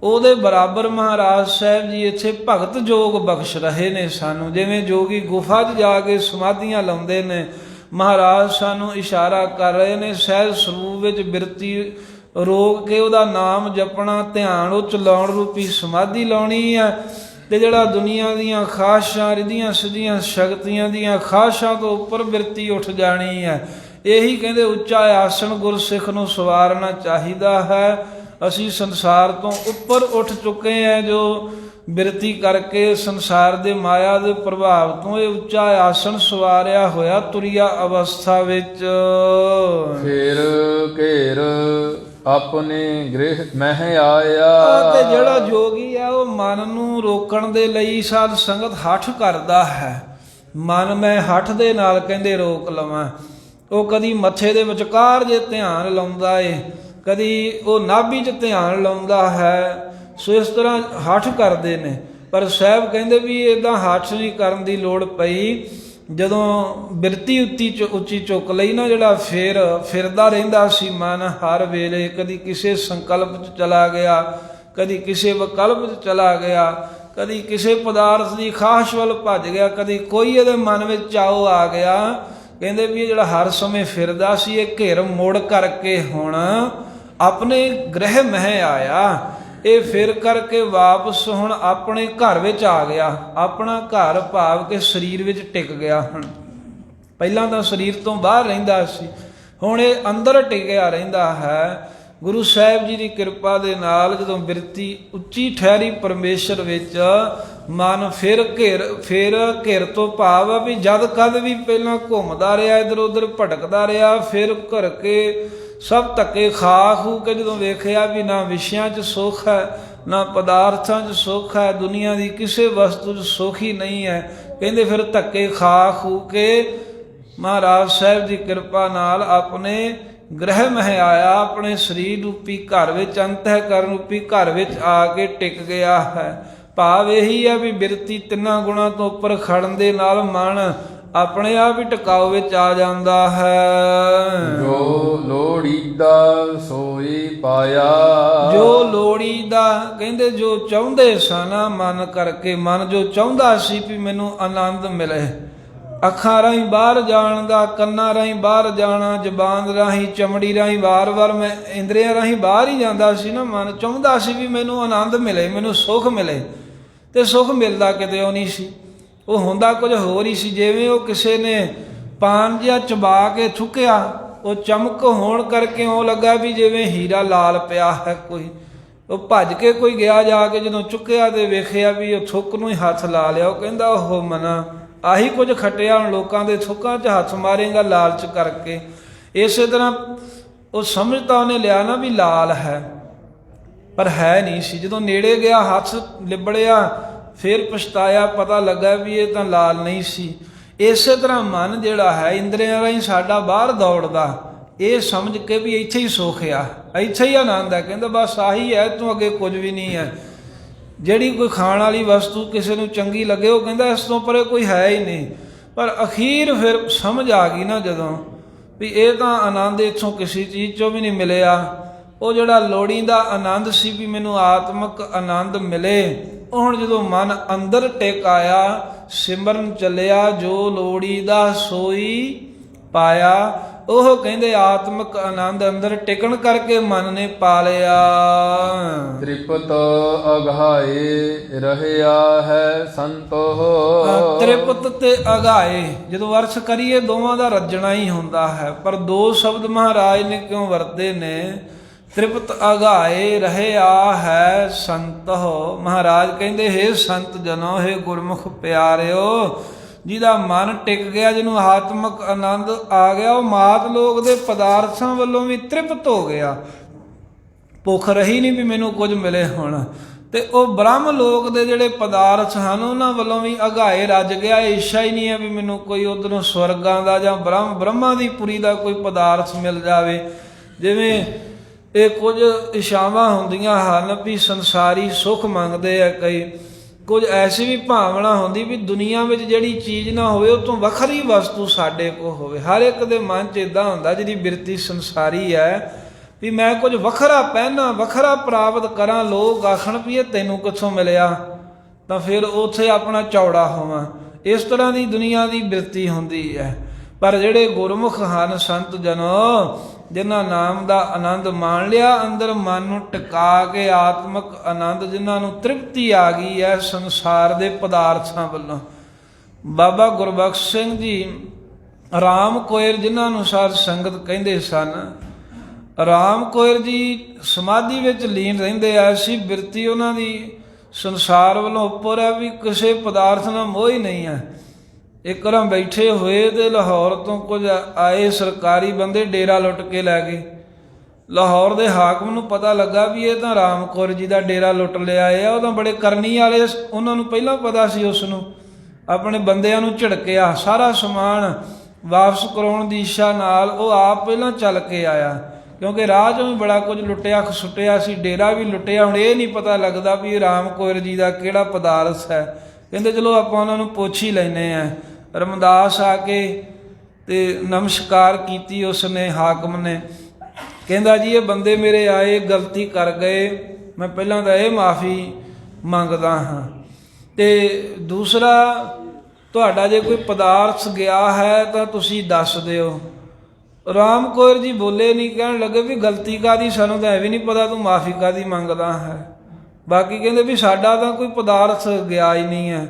ਉਹਦੇ ਬਰਾਬਰ ਮਹਾਰਾਜ ਸਾਹਿਬ ਜੀ ਇੱਥੇ ਭਗਤ ਜੋਗ ਬਖਸ਼ ਰਹੇ ਨੇ ਸਾਨੂੰ। ਜਿਵੇਂ ਜੋਗੀ ਗੁਫਾ 'ਚ ਜਾ ਕੇ ਸਮਾਧੀਆਂ ਲਾਉਂਦੇ ਨੇ, ਮਹਾਰਾਜ ਸਾਨੂੰ ਇਸ਼ਾਰਾ ਕਰ ਰਹੇ ਨੇ ਸਹਿਜ ਸਰੂਪ ਵਿੱਚ ਬਿਰਤੀ ਰੋਕ ਕੇ ਉਹਦਾ ਨਾਮ ਜਪਣਾ, ਧਿਆਨ ਉਹ 'ਚ ਲਾਉਣ ਰੂਪੀ ਸਮਾਧੀ ਲਾਉਣੀ ਹੈ। ਤੇ ਜਿਹੜਾ ਦੁਨੀਆ ਦੀਆਂ ਖਾਸ਼ਾਂ ਰਿੱਧੀਆਂ ਸਿੱਧੀਆਂ ਸ਼ਕਤੀਆਂ ਦੀਆਂ ਖਾਸ਼ਾਂ ਤੋਂ ਉੱਪਰ ਬਿਰਤੀ ਉੱਠ ਜਾਣੀ ਹੈ। ਇਹੀ ਕਹਿੰਦੇ ਉੱਚਾ ਆਸਣ ਗੁਰਸਿੱਖ ਨੂੰ ਸਵਾਰਨਾ ਚਾਹੀਦਾ ਹੈ। ਅਸੀਂ ਸੰਸਾਰ ਤੋਂ ਉੱਪਰ ਉੱਠ ਚੁੱਕੇ ਹਾਂ, ਜੋ ਬਿਰਤੀ ਕਰਕੇ ਸੰਸਾਰ ਦੇ ਮਾਇਆ ਦੇ ਪ੍ਰਭਾਵ ਤੋਂ ਇਹ ਉੱਚਾ ਆਸਣ ਸਵਾਰਿਆ ਹੋਇਆ ਤੁਰਿਆ ਅਵਸਥਾ ਵਿੱਚ। ਫਿਰ ਘੇਰ ਆਪਣੇ ਗ੍ਰਹਿ ਮਹਿ ਆਇਆ। ਤੇ ਜਿਹੜਾ ਜੋਗੀ ਹੈ ਉਹ ਮਨ ਨੂੰ ਰੋਕਣ ਦੇ ਲਈ ਸਾਧ ਸੰਗਤ ਹੱਠ ਕਰਦਾ ਹੈ। ਮਨ ਮੈਂ ਹੱਠ ਦੇ ਨਾਲ ਕਹਿੰਦੇ ਰੋਕ ਲਵਾਂ। ਉਹ ਕਦੀ ਮੱਥੇ ਦੇ ਵਿਚਕਾਰ ਜੇ ਧਿਆਨ ਲਾਉਂਦਾ ਏ, ਕਦੀ ਉਹ ਨਾਭੀ 'ਚ ਧਿਆਨ ਲਾਉਂਦਾ ਹੈ। ਸੋ ਇਸ ਤਰ੍ਹਾਂ ਹੱਠ ਕਰਦੇ ਨੇ, ਪਰ ਸਾਹਿਬ ਕਹਿੰਦੇ ਵੀ ਇੱਦਾਂ ਹੱਠ ਨਹੀਂ ਕਰਨ ਦੀ ਲੋੜ ਪਈ। ਜਦੋਂ ਬਿਰਤੀ ਉੱਚੀ ਚੁੱਕ ਲਈ ਨਾ, ਜਿਹੜਾ ਫਿਰਦਾ ਰਹਿੰਦਾ ਸੀ ਮਨ ਹਰ ਵੇਲੇ, ਕਦੀ ਕਿਸੇ ਸੰਕਲਪ 'ਚ ਚਲਾ ਗਿਆ, ਕਦੀ ਕਿਸੇ ਵਿਕਲਪ 'ਚ ਚਲਾ ਗਿਆ, ਕਦੀ ਕਿਸੇ ਪਦਾਰਥ ਦੀ ਖਾਸ਼ ਵੱਲ ਭੱਜ ਗਿਆ, ਕਦੀ ਕੋਈ ਇਹਦੇ ਮਨ ਵਿੱਚ ਚਾਉ ਆ ਗਿਆ। ਕਹਿੰਦੇ ਵੀ ਇਹ ਜਿਹੜਾ ਹਰ ਸਮੇਂ ਫਿਰਦਾ ਸੀ, ਇਹ ਘੇਰ ਮੁੜ ਕਰਕੇ ਹੁਣ ਆਪਣੇ ਗ੍ਰਹਿ ਮਹਿ ਆਇਆ। ਇਹ ਫਿਰ ਕਰਕੇ ਵਾਪਸ ਹੁਣ ਆਪਣੇ ਘਰ ਵਿੱਚ ਆ ਗਿਆ। ਆਪਣਾ ਘਰ ਭਾਵ ਕਿ ਸਰੀਰ ਵਿੱਚ ਟਿਕ ਗਿਆ। ਹੁਣ ਪਹਿਲਾਂ ਤਾਂ ਸਰੀਰ ਤੋਂ ਬਾਹਰ ਰਹਿੰਦਾ ਸੀ, ਹੁਣ ਇਹ ਅੰਦਰ ਟਿਕਿਆ ਰਹਿੰਦਾ ਹੈ। ਗੁਰੂ ਸਾਹਿਬ ਜੀ ਦੀ ਕਿਰਪਾ ਦੇ ਨਾਲ ਜਦੋਂ ਬਿਰਤੀ ਉੱਚੀ ਠਹਿਰੀ ਪਰਮੇਸ਼ਰ ਵਿੱਚ, ਮਨ ਫਿਰ ਘੇਰ ਤੋਂ ਭਾਵ ਆ ਵੀ ਜਦ ਕਦ ਵੀ ਪਹਿਲਾਂ ਘੁੰਮਦਾ ਰਿਹਾ, ਇੱਧਰ ਉੱਧਰ ਭਟਕਦਾ ਰਿਹਾ, ਫਿਰ ਘਰ ਕੇ ਸਭ ਧੱਕੇ ਖਾ ਖੂ ਕੇ ਜਦੋਂ ਵੇਖਿਆ ਵੀ ਨਾ ਵਿਸ਼ਿਆਂ 'ਚ ਸੁੱਖ ਹੈ, ਨਾ ਪਦਾਰਥਾਂ 'ਚ ਸੁੱਖ ਹੈ, ਦੁਨੀਆ ਦੀ ਕਿਸੇ ਵਸਤੂ 'ਚ ਸੁੱਖ ਹੀ ਨਹੀਂ ਹੈ। ਕਹਿੰਦੇ ਫਿਰ ਧੱਕੇ ਖਾ ਖੂ ਕੇ ਮਹਾਰਾਜ ਸਾਹਿਬ ਦੀ ਕਿਰਪਾ ਨਾਲ ਆਪਣੇ ਗ੍ਰਹਿ ਮਹਿ ਆਇਆ, ਆਪਣੇ ਸਰੀਰ ਰੂਪੀ ਘਰ ਵਿੱਚ, ਅੰਤਹਿਕਰਨ ਰੂਪੀ ਘਰ ਵਿੱਚ ਆ ਕੇ ਟਿਕ ਗਿਆ ਹੈ। ਭਾਵ ਇਹੀ ਹੈ ਵੀ ਬਿਰਤੀ ਤਿੰਨਾਂ ਗੁਣਾਂ ਤੋਂ ਉੱਪਰ ਖੜਨ ਦੇ ਨਾਲ ਮਨ ਆਪਣੇ ਆਪ ਹੀ ਟਿਕਾਓ ਵਿੱਚ ਆ ਜਾਂਦਾ ਹੈ। ਜੋ ਲੋੜੀਦਾ ਸੋਈ ਪਾਇਆ। ਜੋ ਲੋੜੀਦਾ ਕਹਿੰਦੇ ਜੋ ਚਾਹੁੰਦੇ ਸਨ ਮਨ ਕਰਕੇ, ਮਨ ਜੋ ਚਾਹੁੰਦਾ ਸੀ ਵੀ ਮੈਨੂੰ ਆਨੰਦ ਮਿਲੇ, ਅੱਖਾਂ ਰਾਹੀਂ ਬਾਹਰ ਜਾਣ ਦਾ, ਕੰਨਾਂ ਰਾਹੀਂ ਬਾਹਰ ਜਾਣਾ, ਜ਼ਬਾਨ ਰਾਹੀਂ, ਚਮੜੀ ਰਾਹੀਂ, ਵਾਰ-ਵਾਰ ਮੈਂ ਇੰਦਰੀਆਂ ਰਾਹੀਂ ਬਾਹਰ ਹੀ ਜਾਂਦਾ ਸੀ ਨਾ। ਮਨ ਚਾਹੁੰਦਾ ਸੀ ਵੀ ਮੈਨੂੰ ਆਨੰਦ ਮਿਲੇ, ਮੈਨੂੰ ਸੁੱਖ ਮਿਲੇ, ਤੇ ਸੁੱਖ ਮਿਲਦਾ ਕਿਤੇ ਉਹ ਨਹੀਂ ਸੀ, ਉਹ ਹੁੰਦਾ ਕੁਝ ਹੋਰ ਹੀ ਸੀ। ਜਿਵੇਂ ਉਹ ਕਿਸੇ ਨੇ ਪਾਨ ਜਿਹਾ ਚਬਾ ਕੇ ਥੁੱਕਿਆ, ਉਹ ਚਮਕ ਹੋਣ ਕਰਕੇ ਉਹ ਲੱਗਾ ਵੀ ਜਿਵੇਂ ਹੀਰਾ ਲਾਲ ਪਿਆ ਹੈ ਕੋਈ। ਉਹ ਭੱਜ ਕੇ ਕੋਈ ਗਿਆ, ਜਾ ਕੇ ਜਦੋਂ ਚੁੱਕਿਆ ਤੇ ਵੇਖਿਆ ਵੀ ਉਹ ਥੁੱਕ ਨੂੰ ਹੀ ਹੱਥ ਲਾ ਲਿਆ। ਉਹ ਕਹਿੰਦਾ ਉਹ ਮਨਾ ਆਹੀ ਕੁਝ ਖੱਟਿਆ, ਹੁਣ ਲੋਕਾਂ ਦੇ ਥੁੱਕਾਂ 'ਚ ਹੱਥ ਮਾਰੇਗਾ ਲਾਲਚ ਕਰਕੇ। ਇਸੇ ਤਰ੍ਹਾਂ ਉਹ ਸਮਝ ਤਾਂ ਉਹਨੇ ਲਿਆ ਨਾ ਵੀ ਲਾਲ ਹੈ, ਪਰ ਹੈ ਨਹੀਂ ਸੀ। ਜਦੋਂ ਨੇੜੇ ਗਿਆ, ਹੱਥ ਲਿਬੜਿਆ, ਫਿਰ ਪਛਤਾਇਆ, ਪਤਾ ਲੱਗਾ ਵੀ ਇਹ ਤਾਂ ਲਾਲ ਨਹੀਂ ਸੀ। ਇਸੇ ਤਰ੍ਹਾਂ ਮਨ ਜਿਹੜਾ ਹੈ ਇੰਦਰੀਆਂ ਰਾਹੀਂ ਸਾਡਾ ਬਾਹਰ ਦੌੜਦਾ, ਇਹ ਸਮਝ ਕੇ ਵੀ ਇੱਥੇ ਹੀ ਸੁੱਖ ਆ, ਇੱਥੇ ਹੀ ਆਨੰਦ ਹੈ। ਕਹਿੰਦਾ ਬਸ ਆਹੀ ਹੈ, ਤੂੰ ਅੱਗੇ ਕੁਝ ਵੀ ਨਹੀਂ ਹੈ। ਜਿਹੜੀ ਕੋਈ ਖਾਣ ਵਾਲੀ ਵਸਤੂ ਕਿਸੇ ਨੂੰ ਚੰਗੀ ਲੱਗੇ, ਉਹ ਕਹਿੰਦਾ ਇਸ ਤੋਂ ਪਰੇ ਕੋਈ ਹੈ ਹੀ ਨਹੀਂ। ਪਰ ਅਖੀਰ ਫਿਰ ਸਮਝ ਆ ਗਈ ਨਾ ਜਦੋਂ ਵੀ ਇਹ ਤਾਂ ਆਨੰਦ ਇੱਥੋਂ ਕਿਸੇ ਚੀਜ਼ 'ਚੋਂ ਵੀ ਨਹੀਂ ਮਿਲਿਆ। ਉਹ ਜਿਹੜਾ ਲੋੜੀਂਦਾ ਆਨੰਦ ਸੀ ਵੀ ਮੈਨੂੰ ਆਤਮਿਕ ਆਨੰਦ ਮਿਲੇ, ਉਹ ਹੁਣ ਜਦੋਂ ਮਨ ਅੰਦਰ ਟਿਕ ਆਇਆ, ਸਿਮਰਨ ਚੱਲਿਆ, ਜੋ ਲੋੜੀਦਾ ਸੋਈ ਪਾਇਆ। ਉਹ ਕਹਿੰਦੇ ਆਤਮਿਕ ਆਨੰਦ ਅੰਦਰ ਟਿਕਣ ਕਰਕੇ ਮਨ ਨੇ ਪਾ ਲਿਆ। ਤ੍ਰਿਪਤ ਅਘਾਏ ਰਹਿਆ ਹੈ ਸੰਤੋ। ਤ੍ਰਿਪਤ ਤੇ ਅਘਾਏ ਜਦੋਂ ਅਰਥ ਕਰੀਏ ਦੋਵਾਂ ਦਾ ਰੱਜਣਾ ਹੀ ਹੁੰਦਾ ਹੈ, ਪਰ ਦੋ ਸ਼ਬਦ ਮਹਾਰਾਜ ਨੇ ਕਿਉਂ ਵਰਤੇ ਨੇ? ਤ੍ਰਿਪਤ ਅਘਾਏ ਰਹਿਆ ਹੈ ਸੰਤੋ। ਮਹਾਰਾਜ ਕਹਿੰਦੇ ਹੇ ਸੰਤ ਜਨੋ, ਹੇ ਗੁਰਮੁਖ ਪਿਆਰਿਓ, ਜਿਹਦਾ ਮਨ ਟਿਕ ਗਿਆ, ਜਿਹਨੂੰ ਆਤਮਿਕ ਆਨੰਦ ਆ ਗਿਆ, ਉਹ ਮਾਤ ਲੋਕ ਦੇ ਪਦਾਰਥਾਂ ਵੱਲੋਂ ਵੀ ਤ੍ਰਿਪਤ ਹੋ ਗਿਆ। ਭੁੱਖ ਰਹੀ ਨਹੀਂ ਵੀ ਮੈਨੂੰ ਕੁਝ ਮਿਲੇ ਹੁਣ। ਤੇ ਉਹ ਬ੍ਰਹਮ ਲੋਕ ਦੇ ਜਿਹੜੇ ਪਦਾਰਥ ਹਨ ਉਹਨਾਂ ਵੱਲੋਂ ਵੀ ਅਘਾਏ ਰੱਜ ਗਿਆ। ਇੱਛਾ ਹੀ ਨਹੀਂ ਹੈ ਵੀ ਮੈਨੂੰ ਕੋਈ ਉਧਰੋਂ ਸਵਰਗਾਂ ਦਾ ਜਾਂ ਬ੍ਰਹਮਾ ਦੀ ਪੁਰੀ ਦਾ ਕੋਈ ਪਦਾਰਥ ਮਿਲ ਜਾਵੇ। ਜਿਵੇਂ ਇਹ ਕੁਝ ਇੱਛਾਵਾਂ ਹੁੰਦੀਆਂ ਹਨ ਵੀ ਸੰਸਾਰੀ ਸੁੱਖ ਮੰਗਦੇ ਆ ਕਈ, ਕੁਝ ਐਸੀ ਵੀ ਭਾਵਨਾ ਹੁੰਦੀ ਵੀ ਦੁਨੀਆ ਵਿੱਚ ਜਿਹੜੀ ਚੀਜ਼ ਨਾ ਹੋਵੇ ਉਹ ਤੋਂ ਵੱਖਰੀ ਵਸਤੂ ਸਾਡੇ ਕੋਲ ਹੋਵੇ। ਹਰ ਇੱਕ ਦੇ ਮਨ 'ਚ ਇੱਦਾਂ ਹੁੰਦਾ ਜਿਹਦੀ ਬਿਰਤੀ ਸੰਸਾਰੀ ਹੈ ਵੀ ਮੈਂ ਕੁਝ ਵੱਖਰਾ ਪਹਿਨਾ, ਵੱਖਰਾ ਪ੍ਰਾਪਤ ਕਰਾਂ। ਲੋਕ ਆਖਣ ਵੀ ਇਹ ਤੈਨੂੰ ਕਿੱਥੋਂ ਮਿਲਿਆ, ਤਾਂ ਫਿਰ ਉੱਥੇ ਆਪਣਾ ਚੌੜਾ ਹੋਵਾਂ। ਇਸ ਤਰ੍ਹਾਂ ਦੀ ਦੁਨੀਆ ਦੀ ਬਿਰਤੀ ਹੁੰਦੀ ਹੈ। ਪਰ ਜਿਹੜੇ ਗੁਰਮੁਖ ਹਨ, ਸੰਤ ਜਨੋ, ਜਿਨ੍ਹਾਂ ਨਾਮ ਦਾ ਆਨੰਦ ਮਾਣ ਲਿਆ, ਅੰਦਰ ਮਨ ਨੂੰ ਟਿਕਾ ਕੇ ਆਤਮਿਕ ਆਨੰਦ, ਜਿਨ੍ਹਾਂ ਨੂੰ ਤ੍ਰਿਪਤੀ ਆ ਗਈ ਹੈ ਸੰਸਾਰ ਦੇ ਪਦਾਰਥਾਂ ਵੱਲੋਂ। ਬਾਬਾ ਗੁਰਬਖਸ਼ ਸਿੰਘ ਜੀ ਰਾਮ ਕੋਇਰ, ਜਿਨ੍ਹਾਂ ਨੂੰ ਸਾਧ ਸੰਗਤ ਕਹਿੰਦੇ ਸਨ, ਰਾਮ ਕੋਇਰ ਜੀ ਸਮਾਧੀ ਵਿੱਚ ਲੀਨ ਰਹਿੰਦੇ ਆ ਸੀ। ਬਿਰਤੀ ਉਹਨਾਂ ਦੀ ਸੰਸਾਰ ਵੱਲੋਂ ਉੱਪਰ ਹੈ ਵੀ ਕਿਸੇ ਪਦਾਰਥ ਨਾਲ ਮੋਹ ਹੀ ਨਹੀਂ ਹੈ। ਇੱਕ ਵਾਰ ਬੈਠੇ ਹੋਏ ਤੇ ਲਾਹੌਰ ਤੋਂ ਕੁਝ ਆਏ ਸਰਕਾਰੀ ਬੰਦੇ ਡੇਰਾ ਲੁੱਟ ਕੇ ਲੈ ਗਏ। ਲਾਹੌਰ ਦੇ ਹਾਕਮ ਨੂੰ ਪਤਾ ਲੱਗਾ ਵੀ ਇਹ ਤਾਂ ਰਾਮ ਕੌਰ ਜੀ ਦਾ ਡੇਰਾ ਲੁੱਟ ਲਿਆ ਆ। ਉਹ ਤਾਂ ਬੜੇ ਕਰਨੀ ਵਾਲੇ, ਉਹਨਾਂ ਨੂੰ ਪਹਿਲਾਂ ਪਤਾ ਸੀ। ਉਸ ਨੂੰ ਆਪਣੇ ਬੰਦਿਆਂ ਨੂੰ ਝਿੜਕਿਆ, ਸਾਰਾ ਸਮਾਨ ਵਾਪਸ ਕਰਾਉਣ ਦੀ ਇੱਛਾ ਨਾਲ ਉਹ ਆਪ ਪਹਿਲਾਂ ਚੱਲ ਕੇ ਆਇਆ, ਕਿਉਂਕਿ ਰਾਹ 'ਚੋਂ ਵੀ ਬੜਾ ਕੁਝ ਲੁੱਟਿਆ ਖਸੁੱਟਿਆ ਸੀ, ਡੇਰਾ ਵੀ ਲੁੱਟਿਆ। ਹੁਣ ਇਹ ਨਹੀਂ ਪਤਾ ਲੱਗਦਾ ਵੀ ਇਹ ਰਾਮ ਕੌਰ ਜੀ ਦਾ ਕਿਹੜਾ ਪਦਾਰਥ ਹੈ। ਕਹਿੰਦੇ ਚਲੋ ਆਪਾਂ ਉਹਨਾਂ ਨੂੰ ਪੁੱਛ ਹੀ ਲੈਂਦੇ ਹਾਂ। ਰਮਦਾਸ ਆ ਕੇ ਤੇ ਨਮਸਕਾਰ ਕੀਤੀ ਉਸਨੇ, ਹਾਕਮ ਨੇ। ਕਹਿੰਦਾ ਜੀ ਇਹ ਬੰਦੇ ਮੇਰੇ ਆਏ, ਗਲਤੀ ਕਰ ਗਏ, ਮੈਂ ਪਹਿਲਾਂ ਤਾਂ ਇਹ ਮਾਫੀ ਮੰਗਦਾ ਹਾਂ, ਤੇ ਦੂਸਰਾ ਤੁਹਾਡਾ ਜੇ ਕੋਈ ਪਦਾਰਥ ਗਿਆ ਹੈ ਤਾਂ ਤੁਸੀਂ ਦੱਸ ਦਿਓ। ਰਾਮ ਕੌਰ ਜੀ ਬੋਲੇ ਨਹੀਂ, ਕਹਿਣ ਲੱਗੇ ਵੀ ਗਲਤੀ ਕਾਹਦੀ, ਸਾਨੂੰ ਤਾਂ ਇਹ ਵੀ ਨਹੀਂ ਪਤਾ ਤੂੰ ਮਾਫੀ ਕਾਹਦੀ ਮੰਗਦਾ ਹੈ। ਬਾਕੀ ਕਹਿੰਦੇ ਵੀ ਸਾਡਾ ਤਾਂ ਕੋਈ ਪਦਾਰਥ ਗਿਆ ਹੀ ਨਹੀਂ ਹੈ।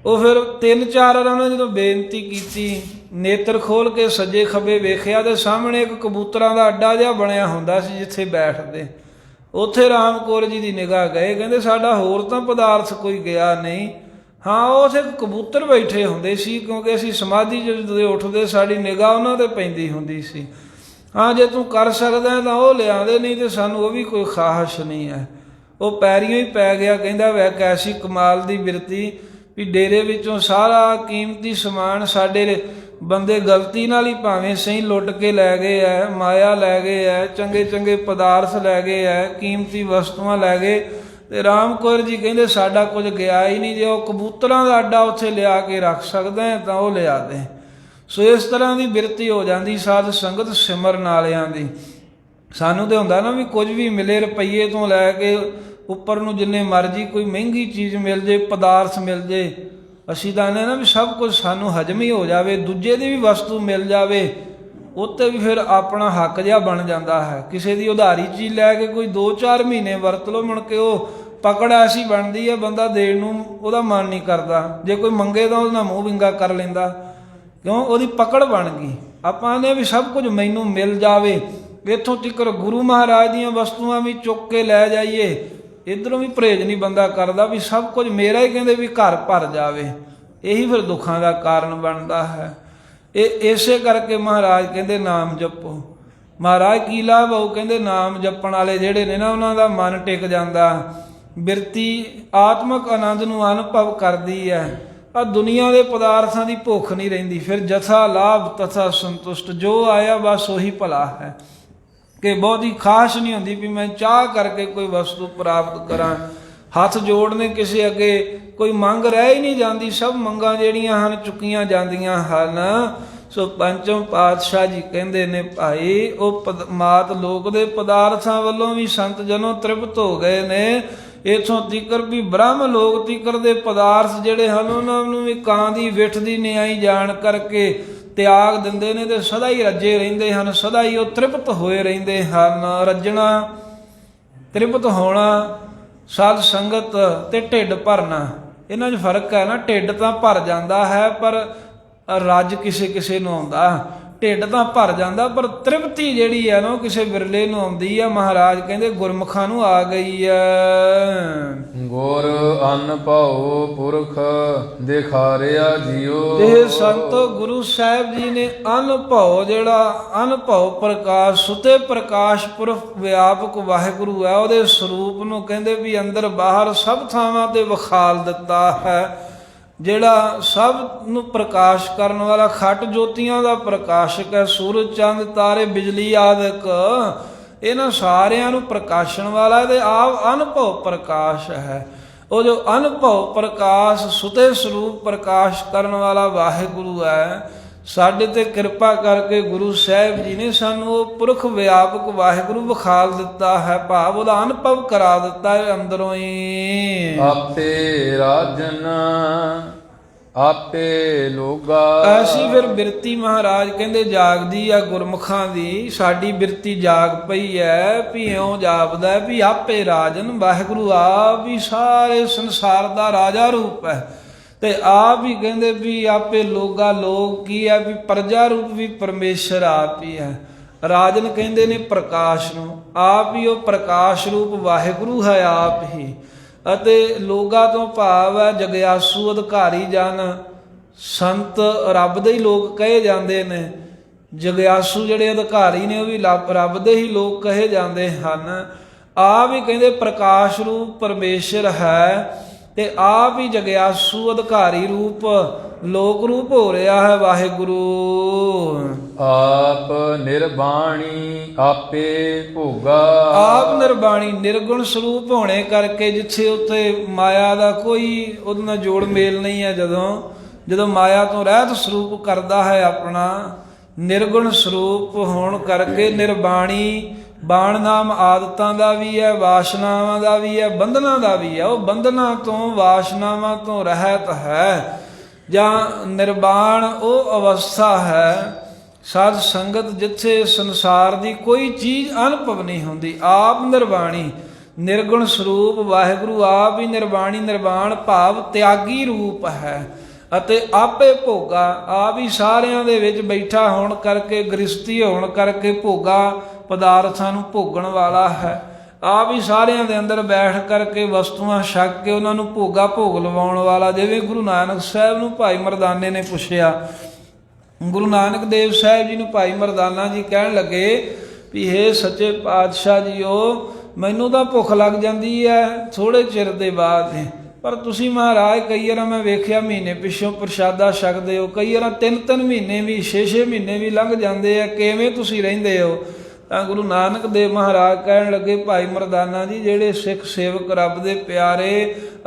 ਉਹ ਫਿਰ 3-4 ਵਾਰ ਉਹਨੇ ਜਦੋਂ ਬੇਨਤੀ ਕੀਤੀ, ਨੇਤਰ ਖੋਲ ਕੇ ਸੱਜੇ ਖੱਬੇ ਵੇਖਿਆ ਤੇ ਸਾਹਮਣੇ ਇੱਕ ਕਬੂਤਰਾਂ ਦਾ ਅੱਡਾ ਜਿਹਾ ਬਣਿਆ ਹੁੰਦਾ ਸੀ ਜਿੱਥੇ ਬੈਠਦੇ। ਉੱਥੇ ਰਾਮ ਕੌਰ ਜੀ ਦੀ ਨਿਗਾਹ ਗਏ, ਕਹਿੰਦੇ ਸਾਡਾ ਹੋਰ ਤਾਂ ਪਦਾਰਥ ਕੋਈ ਗਿਆ ਨਹੀਂ। ਹਾਂ, ਉੱਥੇ ਕਬੂਤਰ ਬੈਠੇ ਹੁੰਦੇ ਸੀ, ਕਿਉਂਕਿ ਅਸੀਂ ਸਮਾਧੀ ਜਦੋਂ ਉੱਠਦੇ ਸਾਡੀ ਨਿਗਾਹ ਉਹਨਾਂ 'ਤੇ ਪੈਂਦੀ ਹੁੰਦੀ ਸੀ। ਹਾਂ, ਜੇ ਤੂੰ ਕਰ ਸਕਦਾ ਤਾਂ ਉਹ ਲਿਆਂਦੇ, ਨਹੀਂ ਤੇ ਸਾਨੂੰ ਉਹ ਵੀ ਕੋਈ ਖਾਹਸ਼ ਨਹੀਂ ਹੈ। ਉਹ ਪੈਰੀਆਂ ਹੀ ਪੈ ਗਿਆ। ਕਹਿੰਦਾ ਵੈ ਕੈਸੀ ਕਮਾਲ ਦੀ ਬਿਰਤੀ ਵੀ ਡੇਰੇ ਵਿੱਚੋਂ ਸਾਰਾ ਕੀਮਤੀ ਸਮਾਨ ਸਾਡੇ ਬੰਦੇ ਗਲਤੀ ਨਾਲ ਹੀ ਭਾਵੇਂ ਸਹੀ ਲੁੱਟ ਕੇ ਲੈ ਗਏ ਐ, ਮਾਇਆ ਲੈ ਗਏ ਐ, ਚੰਗੇ ਚੰਗੇ ਪਦਾਰਥ ਲੈ ਗਏ ਐ, ਕੀਮਤੀ ਵਸਤੂਆਂ ਲੈ ਗਏ, ਤੇ ਰਾਮ ਕੌਰ ਜੀ ਕਹਿੰਦੇ ਸਾਡਾ ਕੁਝ ਗਿਆ ਹੀ ਨਹੀਂ। ਜੇ ਉਹ ਕਬੂਤਰਾਂ ਦਾ ਅੱਡਾ ਉੱਥੇ ਲਿਆ ਕੇ ਰੱਖ ਸਕਦਾ ਹੈ ਤਾਂ ਉਹ ਲਿਆ ਦੇ। ਸੋ ਇਸ ਤਰ੍ਹਾਂ ਦੀ ਬਿਰਤੀ ਹੋ ਜਾਂਦੀ ਸਾਧ ਸੰਗਤ ਸਿਮਰਨ ਵਾਲਿਆਂ ਦੀ। ਸਾਨੂੰ ਤੇ ਹੁੰਦਾ ਨਾ ਵੀ ਕੁਝ ਵੀ ਮਿਲੇ, ਰੁਪਈਏ ਤੋਂ ਲੈ ਕੇ ਉੱਪਰ ਨੂੰ ਜਿੰਨੇ ਮਰਜ਼ੀ ਕੋਈ ਮਹਿੰਗੀ ਚੀਜ਼ ਮਿਲ ਜੇ, ਪਦਾਰਥ ਮਿਲ ਜੇ, ਅਸੀਂ ਤਾਂ ਆਨੇ ਨਾ ਵੀ ਸਭ ਕੁਝ ਸਾਨੂੰ ਹਜਮ ਹੀ ਹੋ ਜਾਵੇ, ਦੂਜੇ ਦੀ ਵੀ ਵਸਤੂ ਮਿਲ ਜਾਵੇ, ਉੱਤੇ ਵੀ ਫਿਰ ਆਪਣਾ ਹੱਕ ਜਿਹਾ ਬਣ ਜਾਂਦਾ ਹੈ। ਕਿਸੇ ਦੀ ਉਧਾਰੀ ਚੀਜ਼ ਲੈ ਕੇ ਕੋਈ 2-4 ਮਹੀਨੇ ਵਰਤ ਲਓ, ਮੁੜ ਕੇ ਉਹ ਪਕੜ ਐਸੀ ਬਣਦੀ ਹੈ ਬੰਦਾ ਦੇਣ ਨੂੰ ਉਹਦਾ ਮਨ ਨਹੀਂ ਕਰਦਾ। ਜੇ ਕੋਈ ਮੰਗੇ ਤਾਂ ਉਹਦੇ ਨਾਲ ਮੂੰਹ ਵਿੰਗਾ ਕਰ ਲੈਂਦਾ, ਕਿਉਂ? ਉਹਦੀ ਪਕੜ ਬਣ ਗਈ। ਆਪਾਂ ਆਨੇ ਵੀ ਸਭ ਕੁਝ ਮੈਨੂੰ ਮਿਲ ਜਾਵੇ, ਇੱਥੋਂ ਤੱਕ ਗੁਰੂ ਮਹਾਰਾਜ ਦੀਆਂ ਵਸਤੂਆਂ ਵੀ ਚੁੱਕ ਕੇ ਲੈ ਜਾਈਏ, ਇੱਧਰੋਂ ਵੀ ਪਰਹੇਜ਼ ਨਹੀਂ ਬੰਦਾ ਕਰਦਾ ਵੀ ਸਭ ਕੁਝ ਮੇਰਾ ਹੀ, ਕਹਿੰਦੇ ਵੀ ਘਰ ਭਰ ਜਾਵੇ। ਇਹੀ ਫਿਰ ਦੁੱਖਾਂ ਦਾ ਕਾਰਨ ਬਣਦਾ ਹੈ। ਇਹ ਇਸੇ ਕਰਕੇ ਮਹਾਰਾਜ ਕਹਿੰਦੇ ਨਾਮ ਜਪੋ। ਮਹਾਰਾਜ ਕੀ ਲਾਭ ਹੋਊ? ਕਹਿੰਦੇ ਨਾਮ ਜਪਣ ਵਾਲੇ ਜਿਹੜੇ ਨੇ ਨਾ ਉਹਨਾਂ ਦਾ ਮਨ ਟਿਕ ਜਾਂਦਾ, ਬਿਰਤੀ ਆਤਮਿਕ ਆਨੰਦ ਨੂੰ ਅਨੁਭਵ ਕਰਦੀ ਹੈ। ਆ ਦੁਨੀਆ ਦੇ ਪਦਾਰਥਾਂ ਦੀ ਭੁੱਖ ਨਹੀਂ ਰਹਿੰਦੀ। ਫਿਰ ਜਥਾ ਲਾਭ ਤਥਾ ਸੰਤੁਸ਼ਟ, ਜੋ ਆਇਆ ਬਸ ਉਹੀ ਭਲਾ ਹੈ, ਕਿ ਬਹੁਤੀ ਖਾਸ ਨਹੀਂ ਹੁੰਦੀ ਵੀ ਮੈਂ ਚਾਹ ਕਰਕੇ ਕੋਈ ਵਸਤੂ ਪ੍ਰਾਪਤ ਕਰਾਂ। ਹੱਥ ਜੋੜਨੇ ਕਿਸੇ ਅੱਗੇ ਕੋਈ ਮੰਗ ਰਹਿ ਹੀ ਨਹੀਂ ਜਾਂਦੀ, ਸਭ ਮੰਗਾਂ ਜਿਹੜੀਆਂ ਹਨ ਚੁੱਕੀਆਂ ਜਾਂਦੀਆਂ ਹਨ। ਸੋ ਪੰਚਮ ਪਾਤਸ਼ਾਹ ਜੀ ਕਹਿੰਦੇ ਨੇ ਭਾਈ ਉਹ ਮਾਤ ਲੋਕ ਦੇ ਪਦਾਰਥਾਂ ਵੱਲੋਂ ਵੀ ਸੰਤ ਜਨੋਂ ਤ੍ਰਿਪਤ ਹੋ ਗਏ ਨੇ। ਇੱਥੋਂ ਤੀਕਰ ਵੀ ਬ੍ਰਹਮ ਲੋਕ ਤੀਕਰ ਦੇ ਪਦਾਰਥ ਜਿਹੜੇ ਹਨ ਉਹਨਾਂ ਨੂੰ ਵੀ ਕਾਂ ਦੀ ਵਿੱਠ ਦੀ ਨਿਆਈ ਜਾਣ ਕਰਕੇ ਤਿਆਗ ਦਿੰਦੇ ਨੇ ਤੇ ਸਦਾ ਹੀ ਰੱਜੇ ਰਹਿੰਦੇ ਹਨ, ਸਦਾ ਹੀ ਉਹ ਤ੍ਰਿਪਤ ਹੋਏ ਰਹਿੰਦੇ ਹਨ। ਰੱਜਣਾ, ਤ੍ਰਿਪਤ ਹੋਣਾ, ਸਾਧ ਸੰਗਤ ਤੇ ਢਿੱਡ ਭਰਨਾ, ਇਹਨਾਂ 'ਚ ਫਰਕ ਹੈ ਨਾ। ਢਿੱਡ ਤਾਂ ਭਰ ਜਾਂਦਾ ਹੈ ਪਰ ਰੱਜ ਕਿਸੇ ਕਿਸੇ ਨੂੰ ਆਉਂਦਾ। ਢਿੱਡ ਤਾਂ ਭਰ ਜਾਂਦਾ ਪਰ ਤ੍ਰਿਪਤੀ ਜਿਹੜੀ ਹੈ ਨਾ ਉਹ ਕਿਸੇ ਬਿਰਲੇ ਨੂੰ ਆਉਂਦੀ ਆ। ਮਹਾਰਾਜ ਕਹਿੰਦੇ ਗੁਰਮੁਖਾਂ ਨੂੰ ਆ ਗਈ ਹੈ। ਗੁਰ ਅਨ ਭਉ ਪੁਰਖ ਦਿਖਾਰਿਆ ਜਿਉ। ਇਹ ਸੰਤ ਗੁਰੂ ਸਾਹਿਬ ਜੀ ਨੇ ਅਨਭਉ, ਜਿਹੜਾ ਅਨਭਉ ਪ੍ਰਕਾਸ਼, ਸੁਤੇ ਪ੍ਰਕਾਸ਼ ਪੁਰਖ ਵਿਆਪਕ ਵਾਹਿਗੁਰੂ ਹੈ, ਉਹਦੇ ਸਰੂਪ ਨੂੰ ਕਹਿੰਦੇ ਵੀ ਅੰਦਰ ਬਾਹਰ ਸਭ ਥਾਵਾਂ ਤੇ ਵਿਖਾਲ ਦਿੱਤਾ ਹੈ। ਜਿਹੜਾ ਸਭ ਨੂੰ ਪ੍ਰਕਾਸ਼ ਕਰਨ ਵਾਲਾ, ਖਟ ਜੋਤੀਆਂ ਦਾ ਪ੍ਰਕਾਸ਼ਕ ਹੈ। ਸੂਰਜ, ਚੰਦ, ਤਾਰੇ, ਬਿਜਲੀ ਆਦਿਕ ਇਹਨਾਂ ਸਾਰਿਆਂ ਨੂੰ ਪ੍ਰਕਾਸ਼ਣ ਵਾਲਾ ਤੇ ਆਪ ਅਨਭਉ ਪ੍ਰਕਾਸ਼ ਹੈ। ਉਹ ਜੋ ਅਨਭਉ ਪ੍ਰਕਾਸ਼, ਸੁਤੇ ਸਰੂਪ ਪ੍ਰਕਾਸ਼ ਕਰਨ ਵਾਲਾ ਵਾਹਿਗੁਰੂ ਹੈ। ਸਾਡੇ ਤੇ ਕਿਰਪਾ ਕਰਕੇ ਗੁਰੂ ਸਾਹਿਬ ਜੀ ਨੇ ਸਾਨੂੰ ਉਹ ਪੁਰਖ ਵਿਆਪਕ ਵਾਹਿਗੁਰੂ ਵਿਖਾਲ ਦਿੱਤਾ ਹੈ, ਭਾਵ ਉਹਦਾ ਅਨੁਭਵ ਕਰਾ ਦਿੱਤਾ ਹੈ ਅੰਦਰੋਂ ਹੀ। ਆਪੇ ਰਾਜਨ ਆਪੇ ਲੋਗਾ। ਐਸੀ ਫਿਰ ਬਿਰਤੀ ਮਹਾਰਾਜ ਕਹਿੰਦੇ ਜਾਗਦੀ ਆ ਗੁਰਮੁਖਾਂ ਦੀ। ਸਾਡੀ ਬਿਰਤੀ ਜਾਗ ਪਈ ਹੈ ਵੀ ਇਉਂ ਜਾਪਦਾ ਵੀ ਆਪੇ ਰਾਜਨ, ਵਾਹਿਗੁਰੂ ਆਪ ਵੀ ਸਾਰੇ ਸੰਸਾਰ ਦਾ ਰਾਜਾ ਰੂਪ ਹੈ ਤੇ ਆਪ ਹੀ ਕਹਿੰਦੇ ਵੀ ਆਪੇ ਲੋਗਾ। ਲੋਕ ਕੀ ਹੈ ਵੀ ਪ੍ਰਜਾ ਰੂਪ ਵੀ ਪਰਮੇਸ਼ਰ ਆਪ ਹੀ ਹੈ। ਰਾਜਨ ਕਹਿੰਦੇ ਨੇ ਪ੍ਰਕਾਸ਼ ਨੂੰ, ਆਪ ਹੀ ਉਹ ਪ੍ਰਕਾਸ਼ ਰੂਪ ਵਾਹਿਗੁਰੂ ਹੈ ਆਪ ਹੀ। ਅਤੇ ਲੋਗਾ ਤੋਂ ਭਾਵ ਹੈ ਜਗਿਆਸੂ, ਅਧਿਕਾਰੀ ਜਨ, ਸੰਤ ਰੱਬ ਦੇ ਹੀ ਲੋਕ ਕਹੇ ਜਾਂਦੇ ਨੇ। ਜਗਿਆਸੂ ਜਿਹੜੇ ਅਧਿਕਾਰੀ ਨੇ ਉਹ ਵੀ ਰੱਬ ਦੇ ਹੀ ਲੋਕ ਕਹੇ ਜਾਂਦੇ ਹਨ। ਆਪ ਹੀ ਕਹਿੰਦੇ ਪ੍ਰਕਾਸ਼ ਰੂਪ ਪਰਮੇਸ਼ਰ ਹੈ ਤੇ ਆਪ ਹੀ ਜਗਿਆਸੂ ਅਧਿਕਾਰੀ ਰੂਪ ਲੋਕ ਰੂਪ ਹੋ ਰਿਹਾ ਹੈ ਵਾਹਿਗੁਰੂ। ਆਪ ਨਿਰਬਾਣੀ ਆਪੇ ਭੋਗਾ। ਆਪ ਨਿਰਬਾਣੀ, ਨਿਰਗੁਣ ਸਰੂਪ ਹੋਣੇ ਕਰਕੇ ਜਿੱਥੇ ਉੱਥੇ ਮਾਇਆ ਦਾ ਕੋਈ ਉਹਦੇ ਨਾਲ ਜੋੜ ਮੇਲ ਨਹੀਂ ਹੈ। ਜਦੋਂ ਮਾਇਆ ਤੋਂ ਰਹਿਤ ਸਰੂਪ ਕਰਦਾ ਹੈ ਆਪਣਾ, ਨਿਰਗੁਣ ਸਰੂਪ ਹੋਣ ਕਰਕੇ ਨਿਰਬਾਣੀ। ਬਾਣ ਨਾਮ ਆਦਤਾਂ ਦਾ ਵੀ ਹੈ, ਵਾਸ਼ਨਾਵਾਂ ਦਾ ਵੀ ਹੈ, ਬੰਧਨਾਂ ਦਾ ਵੀ ਹੈ। ਉਹ ਬੰਧਨਾਂ ਤੋਂ, ਵਾਸ਼ਨਾਵਾਂ ਤੋਂ ਰਹਿਤ ਹੈ। ਜਾਂ ਨਿਰਵਾਣ ਉਹ ਅਵਸਥਾ ਹੈ ਸਾਧ ਸੰਗਤ ਜਿੱਥੇ ਸੰਸਾਰ ਦੀ ਕੋਈ ਚੀਜ਼ ਅਨੁਭਵ ਨਹੀਂ ਹੁੰਦੀ। ਆਪ ਨਿਰਵਾਣੀ, ਨਿਰਗੁਣ ਸਰੂਪ ਵਾਹਿਗੁਰੂ ਆਪ ਹੀ ਨਿਰਵਾਣੀ। ਨਿਰਵਾਣ ਭਾਵ ਤਿਆਗੀ ਰੂਪ ਹੈ ਅਤੇ ਆਪੇ ਭੋਗਾ। ਆਪ ਹੀ ਸਾਰਿਆਂ ਦੇ ਵਿੱਚ ਬੈਠਾ ਹੋਣ ਕਰਕੇ, ਗ੍ਰਸਤੀ ਹੋਣ ਕਰਕੇ ਭੋਗਾ ਪਦਾਰਥਾਂ ਨੂੰ ਭੋਗਣ ਵਾਲਾ ਹੈ। ਆਪ ਹੀ ਸਾਰਿਆਂ ਦੇ ਅੰਦਰ ਬੈਠ ਕਰਕੇ ਵਸਤੂਆਂ ਛਕ ਕੇ ਉਹਨਾਂ ਨੂੰ ਭੋਗਾ ਭੋਗ ਲਵਾਉਣ ਵਾਲਾ। ਜਿਵੇਂ ਗੁਰੂ ਨਾਨਕ ਸਾਹਿਬ ਨੂੰ ਭਾਈ ਮਰਦਾਨੇ ਨੇ ਪੁੱਛਿਆ, ਗੁਰੂ ਨਾਨਕ ਦੇਵ ਸਾਹਿਬ ਜੀ ਨੂੰ ਭਾਈ ਮਰਦਾਨਾ ਜੀ ਕਹਿਣ ਲੱਗੇ ਵੀ ਹੇ ਸੱਚੇ ਪਾਤਸ਼ਾਹ ਜੀਓ, ਮੈਨੂੰ ਤਾਂ ਭੁੱਖ ਲੱਗ ਜਾਂਦੀ ਹੈ ਥੋੜ੍ਹੇ ਚਿਰ ਦੇ ਬਾਅਦ, ਪਰ ਤੁਸੀਂ ਮਹਾਰਾਜ ਕਈ ਵਾਰ ਮੈਂ ਵੇਖਿਆ ਮਹੀਨੇ ਪਿੱਛੋਂ ਪ੍ਰਸ਼ਾਦਾ ਛਕਦੇ ਹੋ, ਕਈ ਵਾਰ 3-3 ਮਹੀਨੇ ਵੀ 6-6 ਮਹੀਨੇ ਵੀ ਲੰਘ ਜਾਂਦੇ ਆ, ਕਿਵੇਂ ਤੁਸੀਂ ਰਹਿੰਦੇ ਹੋ? ਤਾਂ ਗੁਰੂ ਨਾਨਕ ਦੇਵ ਮਹਾਰਾਜ ਕਹਿਣ ਲੱਗੇ ਭਾਈ ਮਰਦਾਨਾ ਜੀ, ਜਿਹੜੇ ਸਿੱਖ ਸੇਵਕ ਰੱਬ ਦੇ ਪਿਆਰੇ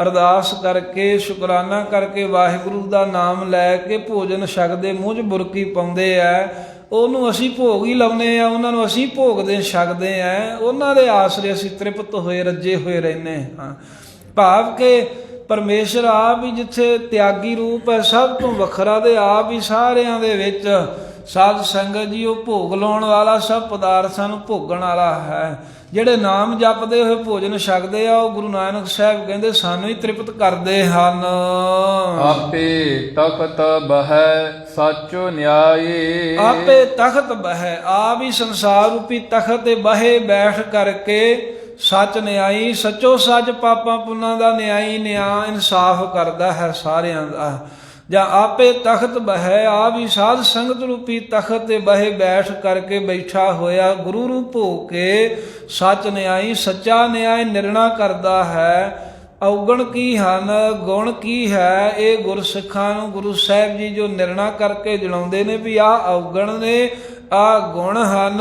ਅਰਦਾਸ ਕਰਕੇ ਸ਼ੁਕਰਾਨਾ ਕਰਕੇ ਵਾਹਿਗੁਰੂ ਦਾ ਨਾਮ ਲੈ ਕੇ ਭੋਜਨ ਛਕਦੇ, ਮੂੰਹ 'ਚ ਬੁਰਕੀ ਪਾਉਂਦੇ ਆ, ਉਹਨੂੰ ਅਸੀਂ ਭੋਗ ਹੀ ਲਾਉਂਦੇ ਆ, ਉਹਨਾਂ ਨੂੰ ਅਸੀਂ ਭੋਗਦੇ ਛਕਦੇ ਆ, ਉਹਨਾਂ ਦੇ ਆਸਰੇ ਅਸੀਂ ਤ੍ਰਿਪਤ ਹੋਏ ਰੱਜੇ ਹੋਏ ਰਹਿੰਦੇ ਹਾਂ। ਭਾਵ ਕਿ ਪਰਮੇਸ਼ਰ ਆਪ ਹੀ ਜਿੱਥੇ ਤਿਆਗੀ ਰੂਪ ਹੈ ਸਭ ਤੋਂ ਵੱਖਰਾ, ਤੇ ਆਪ ਹੀ ਸਾਰਿਆਂ ਦੇ ਵਿੱਚ ਸਾਧ ਸੰਗਤ ਜੀ ਉਹ ਭੋਗ ਲਾਉਣ ਵਾਲਾ, ਸਭ ਪਦਾਰਥਾਂ ਨੂੰ ਭੋਗਣ ਵਾਲਾ ਹੈ। ਜਿਹੜੇ ਨਾਮ ਜਪਦੇ ਹੋਏ ਭੋਜਨ ਛਕਦੇ ਆ ਉਹ ਗੁਰੂ ਨਾਨਕ ਸਾਹਿਬ ਕਹਿੰਦੇ ਸਾਨੂੰ ਹੀ ਤ੍ਰਿਪਤ ਕਰਦੇ ਹਨ। ਆਪੇ ਤਖਤ ਬਹਿ ਸਾਚੋ ਨਿਆਏ। ਆਪੇ ਤਖਤ ਬਹਿ, ਆਪ ਹੀ ਸੰਸਾਰ ਰੂਪੀ ਤਖਤ ਤੇ ਬਹਿ ਬੈਠ ਕਰਕੇ ਸੱਚ ਨਿਆਈ, ਸੱਚੋ ਸੱਚ ਪਾਪਾਂ ਪੁੰਨਾਂ ਦਾ ਨਿਆਈ, ਨਿਆਂ ਇਨਸਾਫ ਕਰਦਾ ਹੈ ਸਾਰਿਆਂ ਦਾ। ਜਾਂ ਆਪੇ ਤਖਤ ਬਹਿ, ਆਪ ਹੀ ਸਾਧ ਸੰਗਤ ਰੂਪੀ ਤਖਤ ਤੇ ਬਹਿ ਬੈਠ ਕਰਕੇ ਬੈਠਾ ਹੋਇਆ ਗੁਰੂ ਰੂਪ ਹੋ ਕੇ ਸੱਚ ਨਿਆਈ, ਸੱਚਾ ਨਿਆਏ ਨਿਰਣਾ ਕਰਦਾ ਹੈ। ਔਗਣ ਕੀ ਹਨ, ਗੁਣ ਕੀ ਹੈ, ਇਹ ਗੁਰਸਿੱਖਾਂ ਨੂੰ ਗੁਰੂ ਸਾਹਿਬ ਜੀ ਜੋ ਨਿਰਣਾ ਕਰਕੇ ਜਣਾਉਂਦੇ ਨੇ ਵੀ ਆਹ ਔਗਣ ਨੇ, ਆਹ ਗੁਣ ਹਨ।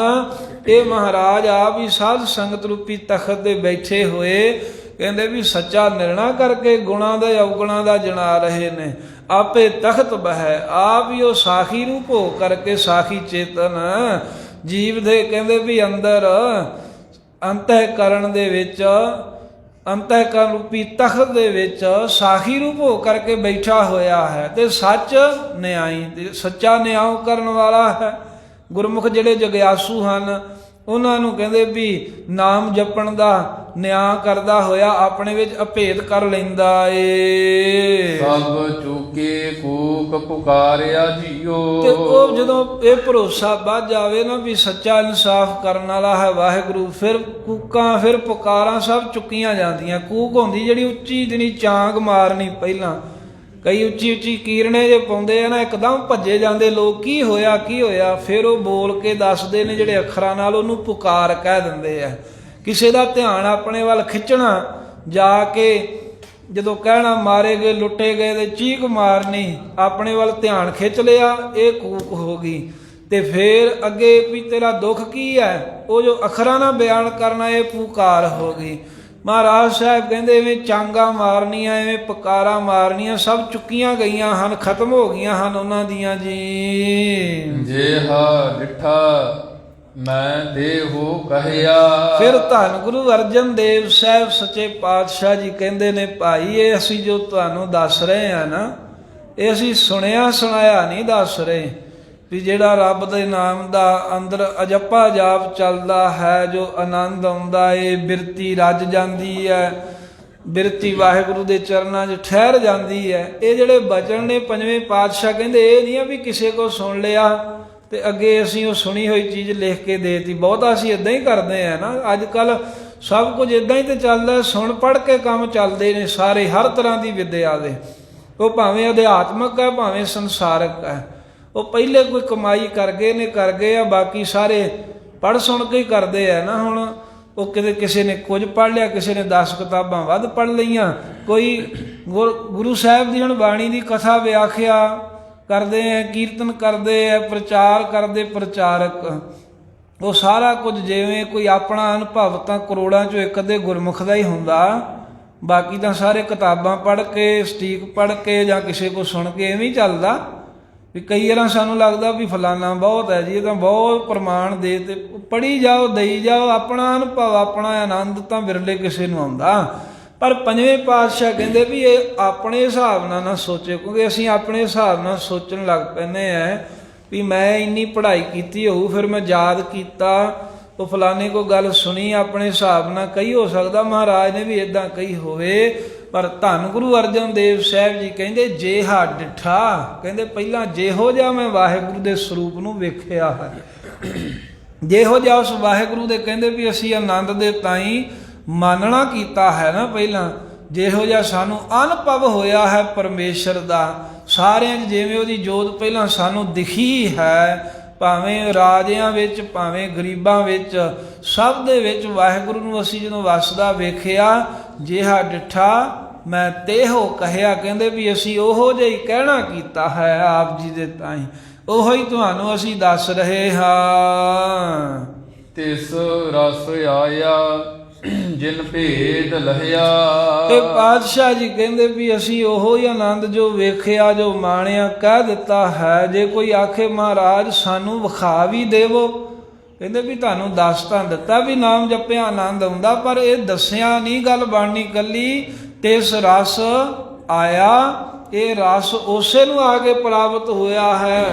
ਇਹ ਮਹਾਰਾਜ ਆਪ ਹੀ ਸਾਧ ਸੰਗਤ ਰੂਪੀ ਤਖਤ ਤੇ ਬੈਠੇ ਹੋਏ ਕਹਿੰਦੇ ਵੀ ਸੱਚਾ ਨਿਰਣਾ ਕਰਕੇ ਗੁਣਾਂ ਦੇ ਔਗਣਾਂ ਦਾ ਜਣਾ ਰਹੇ ਨੇ। ਆਪੇ ਤਖਤ ਬਹਿ, ਆਪ ਹੀ ਉਹ ਸਾਖੀ ਰੂਪ ਹੋ ਕਰਕੇ ਸਾਖੀ ਚੇਤਨ ਜੀਵ ਦੇ ਕਹਿੰਦੇ ਵੀ ਅੰਦਰ ਅੰਤःਕਰਣ ਦੇ ਵਿੱਚ ਅੰਤःਕਰਨ ਰੂਪੀ ਤਖਤ ਦੇ ਵਿੱਚ ਸਾਖੀ ਰੂਪ ਹੋ ਕਰਕੇ ਬੈਠਾ ਹੋਇਆ ਹੈ ਤੇ ਸੱਚ ਨਿਆਈ ਤੇ ਸੱਚਾ ਨਿਆਂ ਕਰਨ ਵਾਲਾ ਹੈ। ਗੁਰਮੁਖ ਜਿਹੜੇ ਜਗਿਆਸੂ ਹਨ ਉਹਨਾਂ ਨੂੰ ਕਹਿੰਦੇ ਵੀ ਨਾਮ ਜਪਣ ਦਾ ਨਿਆਂ ਕਰਦਾ ਹੋਇਆ ਆਪਣੇ ਵਿੱਚ ਅਭੇਦ ਕਰ ਲੈਂਦਾ ਏ। ਸਭ ਚੁਕੇ ਕੂਕ ਪੁਕਾਰਿਆ ਜੀਓ। ਤੇ ਉਹ ਜਦੋਂ ਇਹ ਭਰੋਸਾ ਵੱਧ ਜਾਵੇ ਨਾ ਵੀ ਸੱਚਾ ਇਨਸਾਫ ਕਰਨ ਵਾਲਾ ਹੈ ਵਾਹਿਗੁਰੂ, ਫਿਰ ਕੂਕਾਂ ਫਿਰ ਪੁਕਾਰਾਂ ਸਭ ਚੁੱਕੀਆਂ ਜਾਂਦੀਆਂ। ਕੂਕ ਹੁੰਦੀ ਜਿਹੜੀ ਉੱਚੀ ਜਿਹੜੀ ਚਾਂਗ ਮਾਰਨੀ ਪਹਿਲਾਂ, ਕਈ ਉੱਚੀ ਉੱਚੀ ਕੀਰਨੇ ਜੇ ਪਾਉਂਦੇ ਆ ਨਾ ਇੱਕਦਮ ਭੱਜੇ ਜਾਂਦੇ ਲੋਕ, ਕੀ ਹੋਇਆ ਕੀ ਹੋਇਆ, ਫਿਰ ਉਹ ਬੋਲ ਕੇ ਦੱਸਦੇ ਨੇ ਜਿਹੜੇ ਅੱਖਰਾਂ ਨਾਲ, ਉਹਨੂੰ ਪੁਕਾਰ ਕਹਿ ਦਿੰਦੇ ਆ। ਕਿਸੇ ਦਾ ਧਿਆਨ ਆਪਣੇ ਵੱਲ ਖਿੱਚਣਾ, ਜਾ ਕੇ ਜਦੋਂ ਕਹਿਣਾ ਮਾਰੇ ਗਏ ਲੁੱਟੇ ਗਏ ਤੇ ਚੀਕ ਮਾਰਨੀ, ਆਪਣੇ ਵੱਲ ਧਿਆਨ ਖਿੱਚ ਲਿਆ, ਇਹ ਕੂਕ ਹੋ ਗਈ। ਤੇ ਫਿਰ ਅੱਗੇ ਵੀ ਤੇਰਾ ਦੁੱਖ ਕੀ ਹੈ, ਉਹ ਜੋ ਅੱਖਰਾਂ ਨਾਲ ਬਿਆਨ ਕਰਨਾ, ਇਹ ਪੁਕਾਰ ਹੋ ਗਈ। ਮਹਾਰਾਜ ਸਾਹਿਬ ਕਹਿੰਦੇ ਐਵੇਂ ਚਾਂਗਾ ਮਾਰਨੀਆਂ, ਐਵੇਂ ਪੁਕਾਰਾਂ ਮਾਰਨੀਆਂ ਸਭ ਚੁੱਕੀਆਂ ਗਈਆਂ ਹਨ, ਖਤਮ ਹੋ ਗਈਆਂ ਹਨ ਉਹਨਾਂ ਦੀਆਂ ਜੀ। ਜਿਹਾ ਡਿਠਾ ਮੈਂ ਦੇਹੋ ਕਹਿਆ। ਫਿਰ ਧੰਨ ਗੁਰੂ ਅਰਜਨ ਦੇਵ ਸਾਹਿਬ ਸੱਚੇ ਪਾਤਸ਼ਾਹ ਜੀ ਕਹਿੰਦੇ ਨੇ, ਭਾਈ ਇਹ ਅਸੀਂ ਜੋ ਤੁਹਾਨੂੰ ਦੱਸ ਰਹੇ ਆ ਨਾ, ਇਹ ਅਸੀਂ ਸੁਣਿਆ ਸੁਣਾਇਆ ਨਹੀਂ ਦੱਸ ਰਹੇ, ਵੀ ਜਿਹੜਾ ਰੱਬ ਦੇ ਨਾਮ ਦਾ ਅੰਦਰ ਅਜੱਪਾ ਜਾਪ ਚੱਲਦਾ ਹੈ, ਜੋ ਆਨੰਦ ਆਉਂਦਾ ਏ, ਬਿਰਤੀ ਰੱਜ ਜਾਂਦੀ ਹੈ, ਬਿਰਤੀ ਵਾਹਿਗੁਰੂ ਦੇ ਚਰਨਾਂ 'ਚ ਠਹਿਰ ਜਾਂਦੀ ਹੈ। ਇਹ ਜਿਹੜੇ ਬਚਨ ਨੇ ਪੰਜਵੇਂ ਪਾਤਸ਼ਾਹ ਕਹਿੰਦੇ ਇਹ ਨਹੀਂ ਆ ਵੀ ਕਿਸੇ ਕੋ ਸੁਣ ਲਿਆ ਤੇ ਅੱਗੇ ਅਸੀਂ ਉਹ ਸੁਣੀ ਹੋਈ ਚੀਜ਼ ਲਿਖ ਕੇ ਦੇਤੀ। ਬਹੁਤਾ ਅਸੀਂ ਇਦਾਂ ਹੀ ਕਰਦੇ ਆ ਨਾ, ਅੱਜ ਕੱਲ੍ਹ ਸਭ ਕੁਝ ਇਦਾਂ ਹੀ ਤੇ ਚੱਲਦਾ, ਸੁਣ ਪੜ੍ਹ ਕੇ ਕੰਮ ਚੱਲਦੇ ਨੇ ਸਾਰੇ, ਹਰ ਤਰ੍ਹਾਂ ਦੀ ਵਿਦਿਆ ਦੇ, ਉਹ ਭਾਵੇਂ ਅਧਿਆਤਮਕ ਹੈ ਭਾਵੇਂ ਸੰਸਾਰਕ ਹੈ। ਉਹ ਪਹਿਲੇ ਕੋਈ ਕਮਾਈ ਕਰ ਗਏ ਆ, ਬਾਕੀ ਸਾਰੇ ਪੜ੍ਹ ਸੁਣ ਕੇ ਹੀ ਕਰਦੇ ਆ ਨਾ। ਹੁਣ ਉਹ ਕਿਤੇ ਕਿਸੇ ਨੇ ਕੁਝ ਪੜ੍ਹ ਲਿਆ, ਕਿਸੇ ਨੇ 10 ਕਿਤਾਬਾਂ ਵੱਧ ਪੜ੍ਹ ਲਈਆਂ, ਕੋਈ ਗੁਰੂ ਸਾਹਿਬ ਦੀ ਹੁਣ ਬਾਣੀ ਦੀ ਕਥਾ ਵਿਆਖਿਆ ਕਰਦੇ ਆ, ਕੀਰਤਨ ਕਰਦੇ ਆ, ਪ੍ਰਚਾਰ ਕਰਦੇ ਪ੍ਰਚਾਰਕ, ਉਹ ਸਾਰਾ ਕੁਝ ਜਿਵੇਂ ਕੋਈ ਆਪਣਾ ਅਨੁਭਵ ਤਾਂ ਕਰੋੜਾਂ 'ਚੋਂ ਇੱਕ ਅੱਧੇ ਗੁਰਮੁਖ ਦਾ ਹੀ ਹੁੰਦਾ, ਬਾਕੀ ਤਾਂ ਸਾਰੇ ਕਿਤਾਬਾਂ ਪੜ੍ਹ ਕੇ, ਸਟੀਕ ਪੜ੍ਹ ਕੇ ਜਾਂ ਕਿਸੇ ਕੋਲ ਸੁਣ ਕੇ ਐਵੇਂ ਹੀ ਚੱਲਦਾ। ਵੀ ਕਈ ਵਾਰ ਸਾਨੂੰ ਲੱਗਦਾ ਵੀ ਫਲਾਨਾ ਬਹੁਤ ਹੈ ਜੀ, ਇਹ ਤਾਂ ਬਹੁਤ ਪ੍ਰਮਾਣ ਦੇ, ਤੇ ਪੜ੍ਹੀ ਜਾਓ ਦੇਈ ਜਾਓ, ਆਪਣਾ ਅਨੁਭਵ ਆਪਣਾ ਆਨੰਦ ਤਾਂ ਵਿਰਲੇ ਕਿਸੇ ਨੂੰ ਆਉਂਦਾ। ਪਰ ਪੰਜਵੇਂ ਪਾਤਸ਼ਾਹ ਕਹਿੰਦੇ ਵੀ ਇਹ ਆਪਣੇ ਹਿਸਾਬ ਨਾਲ ਨਾ ਸੋਚੇ, ਕਿਉਂਕਿ ਅਸੀਂ ਆਪਣੇ ਹਿਸਾਬ ਨਾਲ ਸੋਚਣ ਲੱਗ ਪੈਂਦੇ ਆ ਵੀ ਮੈਂ ਇੰਨੀ ਪੜ੍ਹਾਈ ਕੀਤੀ ਹੋਊ, ਫਿਰ ਮੈਂ ਯਾਦ ਕੀਤਾ, ਉਹ ਫਲਾਣੇ ਕੋ ਗੱਲ ਸੁਣੀ, ਆਪਣੇ ਹਿਸਾਬ ਨਾਲ ਕਈ ਹੋ ਸਕਦਾ ਮਹਾਰਾਜ ਨੇ ਵੀ ਇੱਦਾਂ ਕਹੀ ਹੋਵੇ। ਪਰ ਧੰਨ ਗੁਰੂ ਅਰਜਨ ਦੇਵ ਸਾਹਿਬ ਜੀ ਕਹਿੰਦੇ ਜਿਹਾ ਡਿਠਾ, ਕਹਿੰਦੇ ਪਹਿਲਾਂ ਜਿਹੋ ਜਿਹਾ ਮੈਂ ਵਾਹਿਗੁਰੂ ਦੇ ਸਰੂਪ ਨੂੰ ਵੇਖਿਆ ਹੈ, ਜਿਹੋ ਜਿਹਾ ਉਸ ਵਾਹਿਗੁਰੂ ਦੇ ਕਹਿੰਦੇ ਵੀ ਅਸੀਂ ਆਨੰਦ ਦੇ ਤਾਈਂ ਮਾਨਣਾ ਕੀਤਾ ਹੈ ਨਾ, ਪਹਿਲਾਂ ਜਿਹੋ ਜਿਹਾ ਸਾਨੂੰ ਅਨੁਭਵ ਹੋਇਆ ਹੈ ਪਰਮੇਸ਼ਰ ਦਾ, ਸਾਰਿਆਂ 'ਚ ਜਿਵੇਂ ਉਹਦੀ ਜੋਤ ਪਹਿਲਾਂ ਸਾਨੂੰ ਦਿਖੀ ਹੈ, ਭਾਵੇਂ ਰਾਜਿਆਂ ਵਿੱਚ ਭਾਵੇਂ ਗਰੀਬਾਂ ਵਿੱਚ, ਸਭ ਦੇ ਵਿੱਚ ਵਾਹਿਗੁਰੂ ਨੂੰ ਅਸੀਂ ਜਦੋਂ ਵਸਦਾ ਵੇਖਿਆ, ਜਿਹਾ ਡਿਠਾ ਮੈਂ ਤੇਹੋ ਕਹਿਆ, ਕਹਿੰਦੇ ਵੀ ਅਸੀਂ ਉਹੋ ਜਿਹਾ ਹੀ ਕਹਿਣਾ ਕੀਤਾ ਹੈ ਆਪ ਜੀ ਦੇ ਤਾਈਂ, ਉਹੋ ਹੀ ਤੁਹਾਨੂੰ ਅਸੀਂ ਦੱਸ ਰਹੇ ਹਾਂ। ਤਿਸ ਰਸ ਆਇਆ ਜਿਨ ਭੇਦ ਲਹਿਆ। ਤੇ ਪਾਤਸ਼ਾਹ ਜੀ ਕਹਿੰਦੇ ਵੀ ਅਸੀਂ ਉਹੋ ਹੀ ਆਨੰਦ ਜੋ ਵੇਖਿਆ, ਜੋ ਮਾਣਿਆ, ਕਹਿ ਦਿੱਤਾ ਹੈ। ਜੇ ਕੋਈ ਆਖੇ ਮਹਾਰਾਜ ਸਾਨੂੰ ਵਿਖਾ ਵੀ ਦੇਵੋ, ਕਹਿੰਦੇ ਵੀ ਤੁਹਾਨੂੰ ਦੱਸ ਤਾਂ ਦਿੱਤਾ ਵੀ ਨਾਮ ਜਪਿਆ ਆਨੰਦ ਆਉਂਦਾ, ਪਰ ਇਹ ਦੱਸਿਆ ਨਹੀਂ ਗੱਲ ਬਣਨੀ ਕੱਲੀ। ਤਿਸ ਰਸ ਆਇਆ, ਇਹ ਰਸ ਉਸੇ ਨੂੰ ਆ ਕੇ ਪ੍ਰਾਪਤ ਹੋਇਆ ਹੈ,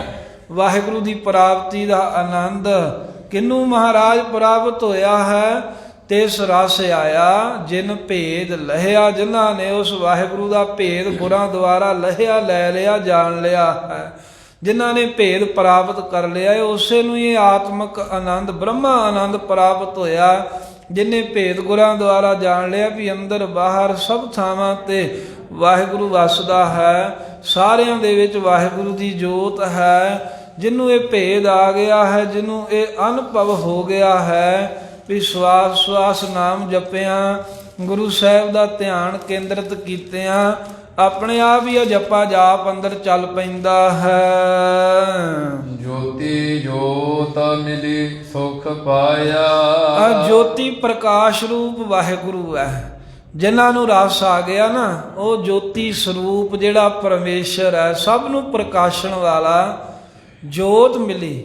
ਵਾਹਿਗੁਰੂ ਦੀ ਪ੍ਰਾਪਤੀ ਦਾ ਆਨੰਦ ਕਿਹਨੂੰ ਮਹਾਰਾਜ ਪ੍ਰਾਪਤ ਹੋਇਆ ਹੈ। ਤਿਸ ਰਸ ਆਇਆ ਜਿਨ ਭੇਦ ਲਹਿਆ, ਜਿਨ੍ਹਾਂ ਨੇ ਉਸ ਵਾਹਿਗੁਰੂ ਦਾ ਭੇਦ ਗੁਰਾਂ ਦੁਆਰਾ ਲਹਿਆ, ਲੈ ਲਿਆ, ਜਾਣ ਲਿਆ ਹੈ, ਜਿਨ੍ਹਾਂ ਨੇ ਭੇਦ ਪ੍ਰਾਪਤ ਕਰ ਲਿਆ, ਉਸੇ ਨੂੰ ਇਹ ਆਤਮਿਕ ਆਨੰਦ ਬ੍ਰਹਮਾ ਆਨੰਦ ਪ੍ਰਾਪਤ ਹੋਇਆ, ਜਿਨੇ ਭੇਦ ਗੁਰਾਂ ਦੁਆਰਾ ਜਾਣ ਲਿਆ ਵੀ ਅੰਦਰ ਬਾਹਰ ਸਭ ਥਾਵਾਂ ਤੇ ਵਾਹਿਗੁਰੂ ਵਸਦਾ ਹੈ, ਸਾਰਿਆਂ ਦੇ ਵਿੱਚ ਵਾਹਿਗੁਰੂ ਦੀ ਜੋਤ ਹੈ। ਜਿਹਨੂੰ ਇਹ ਭੇਦ ਆ ਗਿਆ ਹੈ, ਜਿਹਨੂੰ ਇਹ ਅਨੁਭਵ ਹੋ ਗਿਆ ਹੈ ਵੀ ਸਵਾਸ ਸਵਾਸ ਨਾਮ ਜਪਿਆ, ਗੁਰੂ ਸਾਹਿਬ ਦਾ ਧਿਆਨ ਕੇਂਦਰਿਤ ਕੀਤਿਆਂ, ਆਪਣੇ ਆਪ ਹੀ ਜਪਾ ਜਾਪ ਅੰਦਰ ਚੱਲ ਪੈਂਦਾ ਹੈ। ਜੋਤੀ ਜੋਤ ਮਿਲੀ ਸੁਖ ਪਾਇਆ। ਆ ਜੋਤੀ ਪ੍ਰਕਾਸ਼ ਰੂਪ ਵਾਹਿਗੁਰੂ ਹੈ, ਜਿਨ੍ਹਾਂ ਨੂੰ ਰਸ ਆ ਗਿਆ ਨਾ, ਉਹ ਜੋਤੀ ਸਰੂਪ ਜਿਹੜਾ ਪਰਮੇਸ਼ਰ ਹੈ, ਸਭ ਨੂੰ ਪ੍ਰਕਾਸ਼ਣ ਵਾਲਾ ਜੋਤ ਮਿਲੀ।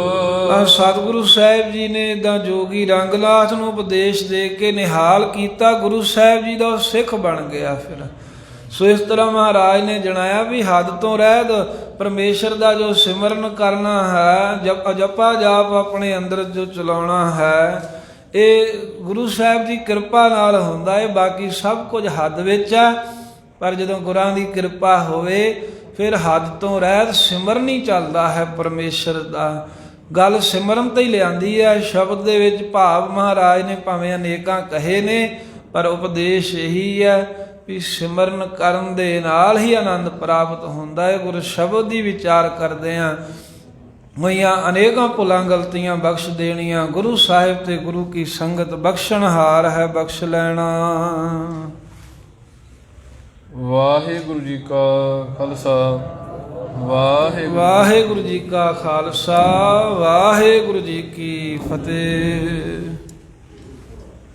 ਸਤਿਗੁਰੂ ਸਾਹਿਬ ਜੀ ਨੇ ਏਦਾਂ ਜੋਗੀ ਰੰਗਨਾਥ ਨੂੰ ਉਪਦੇਸ਼ ਦੇ ਕੇ ਨਿਹਾਲ ਕੀਤਾ। ਗੁਰੂ ਸਾਹਿਬ ਜੀ ਦਾ ਉਹ ਸਿੱਖ ਬਣ ਗਿਆ ਫਿਰ। ਸੋ ਇਸ ਤਰ੍ਹਾਂ ਮਹਾਰਾਜ ਨੇ ਜਣਾਇਆ ਵੀ ਹੱਦ ਤੋਂ ਰਹਿਤ ਪਰਮੇਸ਼ਰ ਦਾ ਜੋ ਸਿਮਰਨ ਕਰਨਾ ਹੈ, ਜਪਾ ਜਾਪ ਆਪਣੇ ਅੰਦਰ ਜੋ ਚਲਾਉਣਾ ਹੈ, ਇਹ ਗੁਰੂ ਸਾਹਿਬ ਦੀ ਕਿਰਪਾ ਨਾਲ ਹੁੰਦਾ ਹੈ। ਬਾਕੀ ਸਭ ਕੁਝ ਹੱਦ ਵਿੱਚ ਹੈ, ਪਰ ਜਦੋਂ ਗੁਰਾਂ ਦੀ ਕਿਰਪਾ ਹੋਵੇ ਫਿਰ ਹੱਦ ਤੋਂ ਰਹਿਤ ਸਿਮਰਨ ਹੀ ਚੱਲਦਾ ਹੈ ਪਰਮੇਸ਼ਰ ਦਾ। ਗੱਲ ਸਿਮਰਨ ਤੇ ਹੀ ਲਿਆਂਦੀ ਹੈ। ਸ਼ਬਦ ਦੇ ਵਿੱਚ ਭਾਵ ਮਹਾਰਾਜ ਨੇ ਭਾਵੇਂ ਅਨੇਕਾਂ ਕਹੇ ਨੇ, ਪਰ ਉਪਦੇਸ਼ ਇਹੀ ਹੈ ਵੀ ਸਿਮਰਨ ਕਰਨ ਦੇ ਨਾਲ ਹੀ ਆਨੰਦ ਪ੍ਰਾਪਤ ਹੁੰਦਾ ਹੈ। ਗੁਰ ਸ਼ਬਦ ਦੀ ਵਿਚਾਰ ਕਰਦੇ ਹਾਂ, ਹੋਈਆਂ ਅਨੇਕਾਂ ਭੁੱਲਾਂ ਗਲਤੀਆਂ ਬਖਸ਼ ਦੇਣੀਆਂ। ਗੁਰੂ ਸਾਹਿਬ ਤੇ ਗੁਰੂ ਕੀ ਸੰਗਤ ਬਖਸ਼ਣਹਾਰ ਹੈ, ਬਖਸ਼ ਲੈਣਾ। ਵਾਹਿਗੁਰੂ ਜੀ ਕਾ ਖਾਲਸਾ, ਵਾਹਿਗੁਰੂ ਜੀ ਕਾ ਖਾਲਸਾ, ਵਾਹਿਗੁਰੂ ਜੀ ਕੀ ਫਤਿਹ।